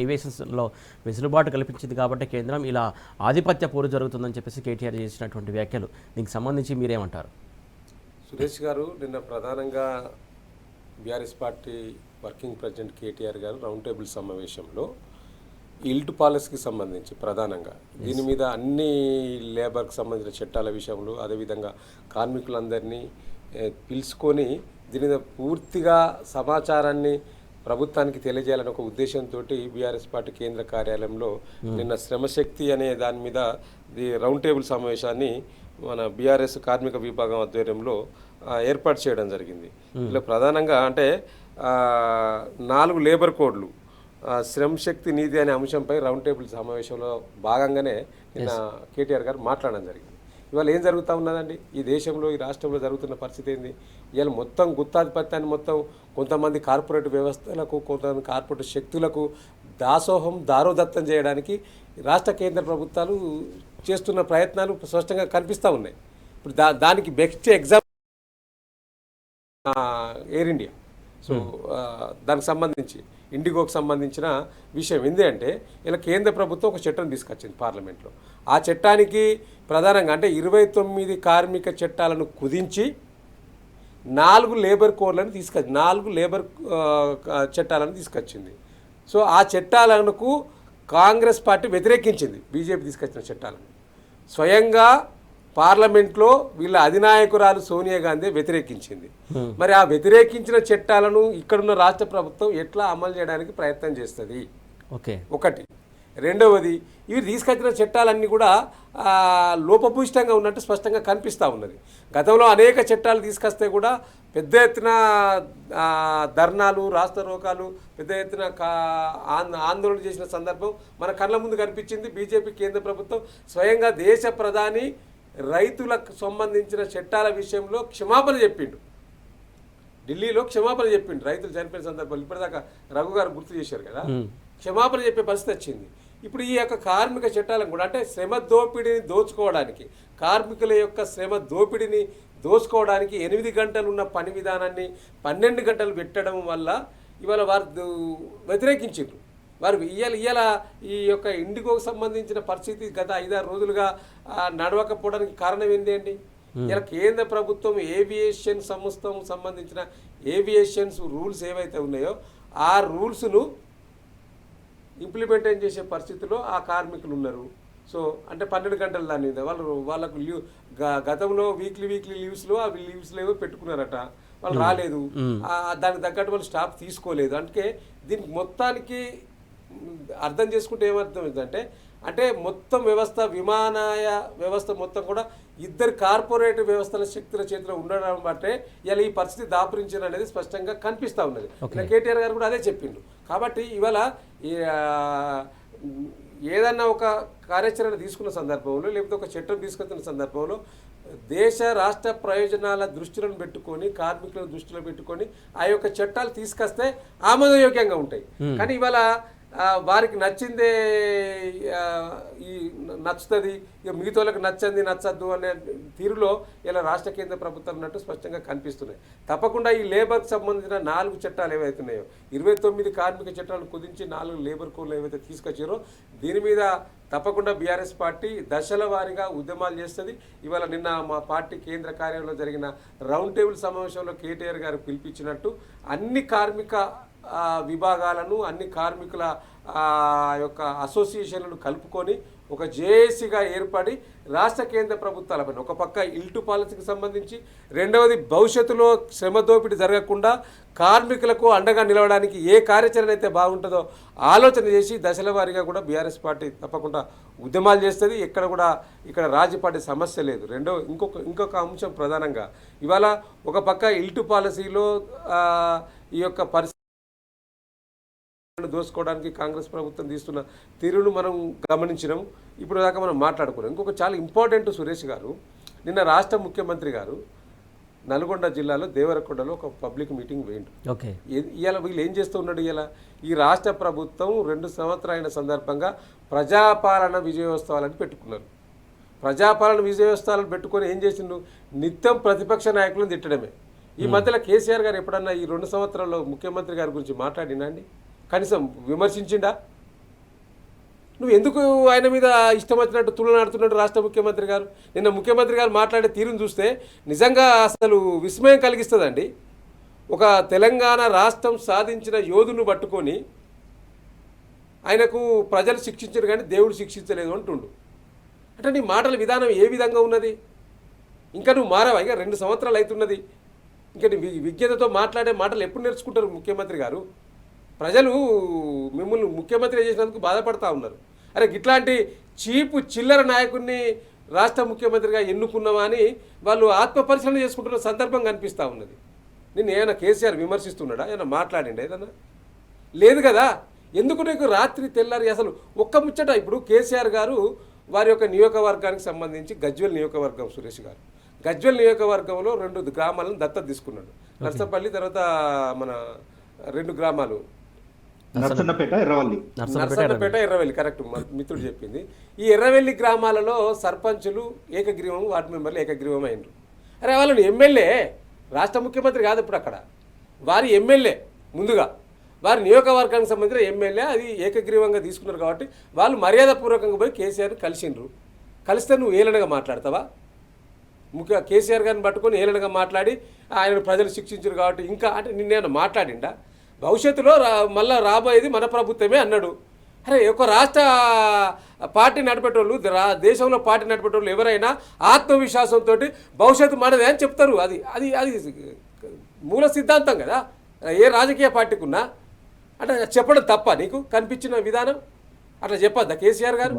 ఏవియేషన్స్లో వెసులుబాటు కల్పించింది కాబట్టి కేంద్రం ఇలా ఆధిపత్య పోరు జరుగుతుందని చెప్పేసి కేటీఆర్ చేసినటువంటి వ్యాఖ్యలు, దీనికి సంబంధించి మీరేమంటారు? సురేష్ గారు, నిన్న ప్రధానంగా BRS party working president KTR గారు రౌండ్ టేబుల్ సమావేశంలో ఇల్ట్ పాలసీకి సంబంధించి ప్రధానంగా దీని మీద అన్ని లేబర్కి సంబంధించిన చట్టాల విషయంలో, అదేవిధంగా కార్మికులందరినీ పిలుచుకొని దీని మీద పూర్తిగా సమాచారాన్ని ప్రభుత్వానికి తెలియజేయాలని ఒక ఉద్దేశంతో బీఆర్ఎస్ పార్టీ కేంద్ర కార్యాలయంలో నిన్న శ్రమశక్తి అనే దాని మీద రౌండ్ టేబుల్ సమావేశాన్ని మన బీఆర్ఎస్ కార్మిక విభాగం ఆధ్వర్యంలో ఏర్పాటు చేయడం జరిగింది. ఇలా ప్రధానంగా అంటే 4 లేబర్ కోడ్లు, శ్రమశక్తి నీతి అనే అంశంపై రౌండ్ టేబుల్ సమావేశంలో భాగంగానే నిన్న కేటీఆర్ గారు మాట్లాడడం జరిగింది. ఇవాళ ఏం జరుగుతూ ఉన్నదండి ఈ దేశంలో, ఈ రాష్ట్రంలో జరుగుతున్న పరిస్థితి ఏంది? ఇవాళ మొత్తం గుత్తాధిపత్యాన్ని మొత్తం కొంతమంది కార్పొరేట్ వ్యవస్థలకు, కొంతమంది కార్పొరేట్ శక్తులకు దారోదత్తం చేయడానికి రాష్ట్ర కేంద్ర ప్రభుత్వాలు చేస్తున్న ప్రయత్నాలు స్పష్టంగా కనిపిస్తూ ఉన్నాయి. ఇప్పుడు దానికి best example air India. So దానికి సంబంధించి ఇండిగోకి సంబంధించిన విషయం ఏంటి అంటే, ఇలా కేంద్ర ప్రభుత్వం ఒక చట్టం తీసుకొచ్చింది పార్లమెంట్లో. ఆ చట్టానికి ప్రధానంగా అంటే 29 కార్మిక చట్టాలను కుదించి 4 లేబర్ కోడ్లను తీసుకొచ్చి 4 లేబర్ చట్టాలను తీసుకొచ్చింది. సో ఆ చట్టాలకు కాంగ్రెస్ పార్టీ వ్యతిరేకించింది, బీజేపీ తీసుకొచ్చిన చట్టాలను. స్వయంగా పార్లమెంట్లో వీళ్ళ అధినాయకురాలు సోనియా గాంధీ వ్యతిరేకించింది. మరి ఆ వ్యతిరేకించిన చట్టాలను ఇక్కడున్న రాష్ట్ర ప్రభుత్వం ఎట్లా అమలు చేయడానికి ప్రయత్నం చేస్తుంది? ఒకటి. రెండవది, ఇవి తీసుకొచ్చిన చట్టాలన్నీ కూడా లోపభూయిష్టంగా ఉన్నట్టు స్పష్టంగా కనిపిస్తూ ఉన్నది. గతంలో అనేక చట్టాలు తీసుకొస్తే కూడా పెద్ద ఎత్తున ధర్నాలు, రాస్తారోకాలు, పెద్ద ఎత్తున ఆందోళన చేసిన సందర్భం మన కళ్ళ ముందు కనిపించింది. బీజేపీ కేంద్ర ప్రభుత్వం స్వయంగా దేశ ప్రధాని రైతులకు సంబంధించిన చట్టాల విషయంలో క్షమాపణ చెప్పిండు, ఢిల్లీలో క్షమాపణ చెప్పిండు. రైతులు చనిపోయిన సందర్భాలు ఇప్పటిదాకా రఘు గారు గుర్తు చేశారు కదా, క్షమాపణ చెప్పే పరిస్థితి వచ్చింది. ఇప్పుడు ఈ యొక్క కార్మిక చట్టాలను కూడా అంటే శ్రమ దోపిడీని దోచుకోవడానికి, కార్మికుల యొక్క శ్రమ దోపిడీని దోచుకోవడానికి 8 గంటలు ఉన్న పని విధానాన్ని 12 గంటలు పెట్టడం వల్ల ఇవాళ వారు వ్యతిరేకించారు. వారు ఇవాళ ఈ యొక్క ఇండిగోకు సంబంధించిన పరిస్థితి గత 5-6 రోజులుగా నడవకపోవడానికి కారణం ఏంటి అండి? ఇలా కేంద్ర ప్రభుత్వం ఏవియేషన్ సంస్థకు సంబంధించిన ఏవియేషన్స్ రూల్స్ ఏవైతే ఉన్నాయో ఆ రూల్స్ను ఇంప్లిమెంటేషన్ చేసే పరిస్థితిలో ఆ కార్మికులు ఉన్నారు. సో అంటే 12 గంటలు దాని మీద వాళ్ళకు లీవ్ గతంలో వీక్లీ లీవ్స్లో ఆ లీవ్స్లో ఏవో పెట్టుకున్నారట, వాళ్ళు రాలేదు, దానికి తగ్గట్టు వాళ్ళు స్టాఫ్ తీసుకోలేదు. అందుకే దీనికి మొత్తానికి అర్థం చేసుకుంటే ఏమర్థం ఏంటంటే అంటే మొత్తం వ్యవస్థ, విమానాయ వ్యవస్థ మొత్తం కూడా 2 కార్పొరేట్ వ్యవస్థల శక్తుల చేతిలో ఉండడం బట్టే ఇలా ఈ పరిస్థితి దాపురించిన అనేది స్పష్టంగా కనిపిస్తూ ఉన్నది. కేటీఆర్ గారు కూడా అదే చెప్పిండు. కాబట్టి ఇవాళ ఏదన్నా ఒక కార్యాచరణ తీసుకున్న సందర్భంలో లేకపోతే ఒక చట్టం తీసుకొచ్చిన సందర్భంలో దేశ రాష్ట్ర ప్రయోజనాల దృష్టిలను పెట్టుకొని, కార్మికులను దృష్టిలో పెట్టుకొని ఆ యొక్క చట్టాలు తీసుకొస్తే ఆమోదయోగ్యంగా ఉంటాయి. కానీ ఇవాళ వారికి నచ్చిందే ఈ నచ్చుతుంది, ఇక మిగతా వాళ్ళకి నచ్చంది నచ్చద్దు అనే తీరులో ఇలా రాష్ట్ర కేంద్ర ప్రభుత్వాలు ఉన్నట్టు స్పష్టంగా కనిపిస్తున్నాయి. తప్పకుండా ఈ లేబర్కి సంబంధించిన 4 చట్టాలు ఏవైతే ఉన్నాయో 29 కార్మిక చట్టాలను కుదించి 4 లేబర్ కోడ్లు ఏవైతే తీసుకొచ్చారో దీని మీద తప్పకుండా బీఆర్ఎస్ పార్టీ దశల వారీగా ఉద్యమాలు చేస్తుంది. ఇవాళ నిన్న మా పార్టీ కేంద్ర కార్యాలయంలో జరిగిన రౌండ్ టేబుల్ సమావేశంలో కేటీఆర్ గారు పిలిపించినట్టు అన్ని కార్మిక విభాగాలను, అన్ని కార్మికుల యొక్క అసోసియేషన్లను కలుపుకొని ఒక జేఏసీగా ఏర్పడి రాష్ట్ర కేంద్ర ప్రభుత్వాలపైన ఒక పక్క ఇల్టు పాలసీకి సంబంధించి, రెండవది భవిష్యత్తులో శ్రమ దోపిడీ జరగకుండా కార్మికులకు అండగా నిలవడానికి ఏ కార్యాచరణ అయితే బాగుంటుందో ఆలోచన చేసి దశల వారీగా కూడా బీఆర్ఎస్ పార్టీ తప్పకుండా ఉద్యమాలు చేస్తుంది. ఇక్కడ రాజీ పడే సమస్య లేదు. ఇంకొక అంశం ప్రధానంగా ఇవాళ ఒక పక్క ఇల్టు పాలసీలో ఈ యొక్క పరిస్థితి దోసుకోవడానికి కాంగ్రెస్ ప్రభుత్వం తీస్తున్న తీరును మనం గమనించినాం. ఇప్పుడు దాకా మనం మాట్లాడుకున్నాం. ఇంకొక చాలా ఇంపార్టెంట్ సురేష్ గారు, నిన్న రాష్ట్ర ముఖ్యమంత్రి గారు నల్గొండ జిల్లాలో దేవరకొండలో ఒక పబ్లిక్ మీటింగ్ వేయండి. ఇవాళ వీళ్ళు ఏం చేస్తూ ఉన్నాడు? ఈ రాష్ట్ర ప్రభుత్వం 2 సంవత్సరాల సందర్భంగా ప్రజాపాలన విజయోత్సవాలని పెట్టుకున్నారు. ప్రజాపాలన విజయోత్సవాలను పెట్టుకొని ఏం చేసిండు? నిత్యం ప్రతిపక్ష నాయకులను తిట్టడమే. ఈ మధ్యలో కేసీఆర్ గారు ఎప్పుడన్నా ఈ 2 సంవత్సరాల్లో ముఖ్యమంత్రి గారి గురించి మాట్లాడినా అండి? కనీసం విమర్శించిండా? నువ్వు ఎందుకు ఆయన మీద ఇష్టం వచ్చినట్టు తులనాడుతున్నాడు రాష్ట్ర ముఖ్యమంత్రి గారు? నిన్న ముఖ్యమంత్రి గారు మాట్లాడే తీరును చూస్తే నిజంగా అసలు విస్మయం కలిగిస్తుందండి. ఒక తెలంగాణ రాష్ట్రం సాధించిన యోధును పట్టుకొని ఆయనకు ప్రజలు శిక్షించారు కానీ దేవుడు శిక్షించలేదు అంటుండు. అంటే నీ మాటల విధానం ఏ విధంగా ఉన్నది? ఇంకా నువ్వు మారావా? ఇక 2 సంవత్సరాలు అవుతున్నది. ఇంకా నీ విజ్ఞతతో మాట్లాడే మాటలు ఎప్పుడు నేర్చుకుంటారు ముఖ్యమంత్రి గారు? ప్రజలు మిమ్మల్ని ముఖ్యమంత్రి చేసినందుకు బాధపడతా ఉన్నారు. అరే ఇట్లాంటి చీపు చిల్లర నాయకుడిని రాష్ట్ర ముఖ్యమంత్రిగా ఎన్నుకున్నామా అని వాళ్ళు ఆత్మపరిశీలన చేసుకుంటున్న సందర్భం కనిపిస్తూ ఉన్నది. నేను ఏమైనా కేసీఆర్ విమర్శిస్తున్నాడా? ఏమైనా మాట్లాడిండా ఏదన్నా? లేదు కదా. ఎందుకు నీకు రాత్రి తెల్లారి అసలు ఒక్క ముచ్చట? ఇప్పుడు కేసీఆర్ గారు వారి యొక్క నియోజకవర్గానికి సంబంధించి గజ్వేల్ నియోజకవర్గం, సురేష్ గారు గజ్వేల్ నియోజకవర్గంలో 2 గ్రామాలను దత్తత తీసుకున్నాడు. నర్సపల్లి, తర్వాత మన 2 గ్రామాలు నర్సన్నపేట, ఎర్రవల్లి. కరెక్ట్, మిత్రుడు చెప్పింది. ఈ ఎర్రవెల్లి గ్రామాలలో సర్పంచులు ఏకగ్రీవం, వార్డు మెంబర్లు ఏకగ్రీవం అయినరు. అరే వాళ్ళని ఎమ్మెల్యే, రాష్ట్ర ముఖ్యమంత్రి కాదు ఇప్పుడు అక్కడ, వారి ఎమ్మెల్యే ముందుగా వారి నియోజకవర్గానికి సంబంధించిన ఎమ్మెల్యే అది ఏకగ్రీవంగా తీసుకున్నారు. కాబట్టి వాళ్ళు మర్యాదపూర్వకంగా పోయి కేసీఆర్ కలిసిండ్రు. కలిస్తే నువ్వు ఏలనగా మాట్లాడతావా? ముఖ్య కేసీఆర్ గారిని పట్టుకొని ఏలనగా మాట్లాడి ఆయనను ప్రజలు శిక్షించారు కాబట్టి ఇంకా అంటే నిన్నేమన్నా మాట్లాడిండా? భవిష్యత్తులో మళ్ళీ రాబోయేది మన ప్రభుత్వమే అన్నాడు. అరే ఒక రాష్ట్ర పార్టీ నడిపేటోళ్ళు దేశంలో పార్టీ నడిపేటోళ్ళు ఎవరైనా ఆత్మవిశ్వాసంతో భవిష్యత్తు మనదే అని చెప్తారు. అది అది అది మూల సిద్ధాంతం కదా ఏ రాజకీయ పార్టీకి ఉన్నా. అంటే చెప్పడం తప్ప నీకు కనిపించిన విధానం అట్లా చెప్పొద్దా కేసీఆర్ గారు?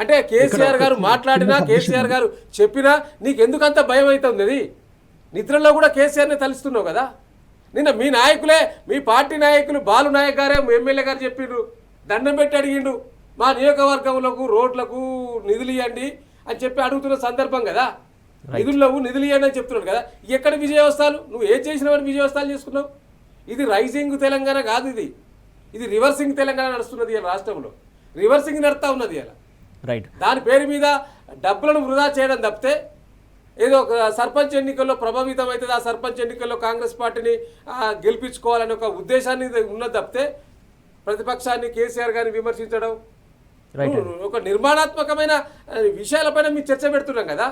అంటే కేసీఆర్ గారు మాట్లాడినా కేసీఆర్ గారు చెప్పినా నీకు ఎందుకంత భయం అవుతుంది? అది నిద్రలో కూడా కేసీఆర్ని తలుస్తున్నావు కదా. నిన్న మీ నాయకులే మీ పార్టీ నాయకులు బాలు నాయక్ గారే ఎమ్మెల్యే గారు చెప్పిండ్రు, దండం పెట్టి అడిగిండు మా నియోజకవర్గంలకు రోడ్లకు నిధులు ఇవ్వండి అని చెప్పి అడుగుతున్న సందర్భం కదా. నిధులు ఇవ్వండి అని చెప్తున్నాడు కదా. ఎక్కడ విజయవస్తాలు? నువ్వు ఏం చేసినావని విజయవస్తాలు చేసుకున్నావు? ఇది రైజింగ్ తెలంగాణ కాదు, ఇది రివర్సింగ్ తెలంగాణ నడుస్తున్నది ఇలా రాష్ట్రంలో. రివర్సింగ్ నడుస్తూ ఉన్నది ఇలా. రైట్. దాని పేరు మీద డబ్బులను వృధా చేయడం తప్పితే ఏదో ఒక సర్పంచ్ ఎన్నికల్లో ప్రభావితం అవుతుంది, ఆ సర్పంచ్ ఎన్నికల్లో కాంగ్రెస్ పార్టీని గెలిపించుకోవాలనే ఒక ఉద్దేశాన్ని ఉన్నది తప్పితే ప్రతిపక్షాన్ని కేసీఆర్ గారిని విమర్శించడం ఒక నిర్మాణాత్మకమైన విషయాలపైన మీరు చర్చ పెడుతున్నాం కదా.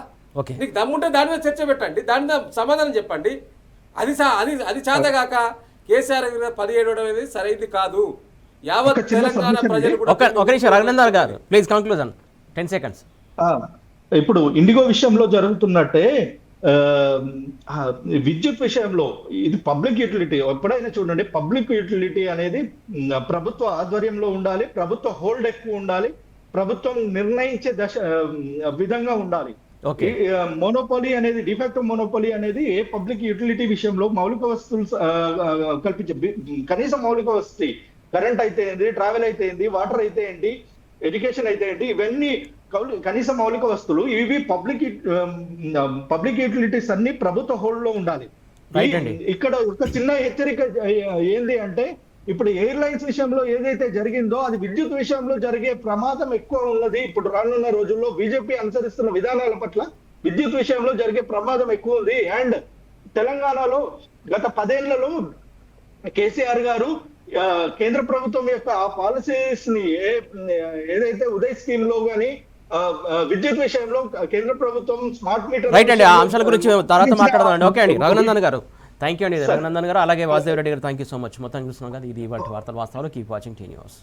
నీకు దమ్ముంటే దాని మీద చర్చ పెట్టండి, దాని మీద సమాధానం చెప్పండి. అది అది చాతగాక కేసీఆర్ 17 అనేది సరైనది కాదు. యావత్ తెలంగాణ ప్రజలు కూడా ఒక నిమిషం రఘునందన్ గారు ప్లీజ్ కంక్లూజన్ 10 seconds. ఇప్పుడు ఇండిగో విషయంలో జరుగుతున్నట్టే విద్యుత్ విషయంలో ఇది పబ్లిక్ యూటిలిటీ. ఎప్పుడైనా చూడండి, పబ్లిక్ యూటిలిటీ అనేది ప్రభుత్వ ఆధ్వర్యంలో ఉండాలి, ప్రభుత్వ హోల్డ్ ఎక్కువ ఉండాలి, ప్రభుత్వం నిర్ణయించే విధంగా ఉండాలి. మోనోపాలీ అనేది డిఫాక్టో మోనోపాలీ అనేది ఏ పబ్లిక్ యూటిలిటీ విషయంలో మౌలిక వస్తువులు కల్పించే కనీస మౌలిక వసతి, కరెంట్ అయితే ఏంటి, ట్రావెల్ అయితే ఏంటి, వాటర్ అయితే ఏంటి, ఎడ్యుకేషన్ అయితే ఏంటి, ఇవన్నీ కనీస మౌలిక వస్తువులు. ఇవి పబ్లిక్ యూటిలిటీస్ అన్ని ప్రభుత్వ హోల్డ్ లో ఉండాలి. ఇక్కడ ఒక చిన్న హెచ్చరిక ఏంది అంటే, ఇప్పుడు ఎయిర్లైన్స్ విషయంలో ఏదైతే జరిగిందో అది విద్యుత్ విషయంలో జరిగే ప్రమాదం ఎక్కువ ఉన్నది. ఇప్పుడు రానున్న రోజుల్లో బీజేపీ అనుసరిస్తున్న విధానాల పట్ల విద్యుత్ విషయంలో జరిగే ప్రమాదం ఎక్కువ ఉంది. అండ్ తెలంగాణలో గత 10 ఏళ్లలో కేసీఆర్ గారు కేంద్ర ప్రభుత్వం యొక్క ఆ పాలసీస్ ని ఏదైతే ఉదయ్ స్కీమ్ లో గానీ విద్యుత్ విషయంలో కేంద్ర ప్రభుత్వం స్మార్ట్ మీటర్ రైట్ అండి. ఆ అంశాల గురించి తర్వాత మాట్లాడదాం. ఓకే అండి రఘునందన్ గారు, థ్యాంక్ యూ అండి. రఘునందన్ గారు అలాగే వాసుదేవ్ రెడ్డి గారు థ్యాంక్ యూ సో మచ్. మొత్తం చూస్తున్నాం కదా, ఇది వార్తల వాస్తవాలు. Keep watching tea news.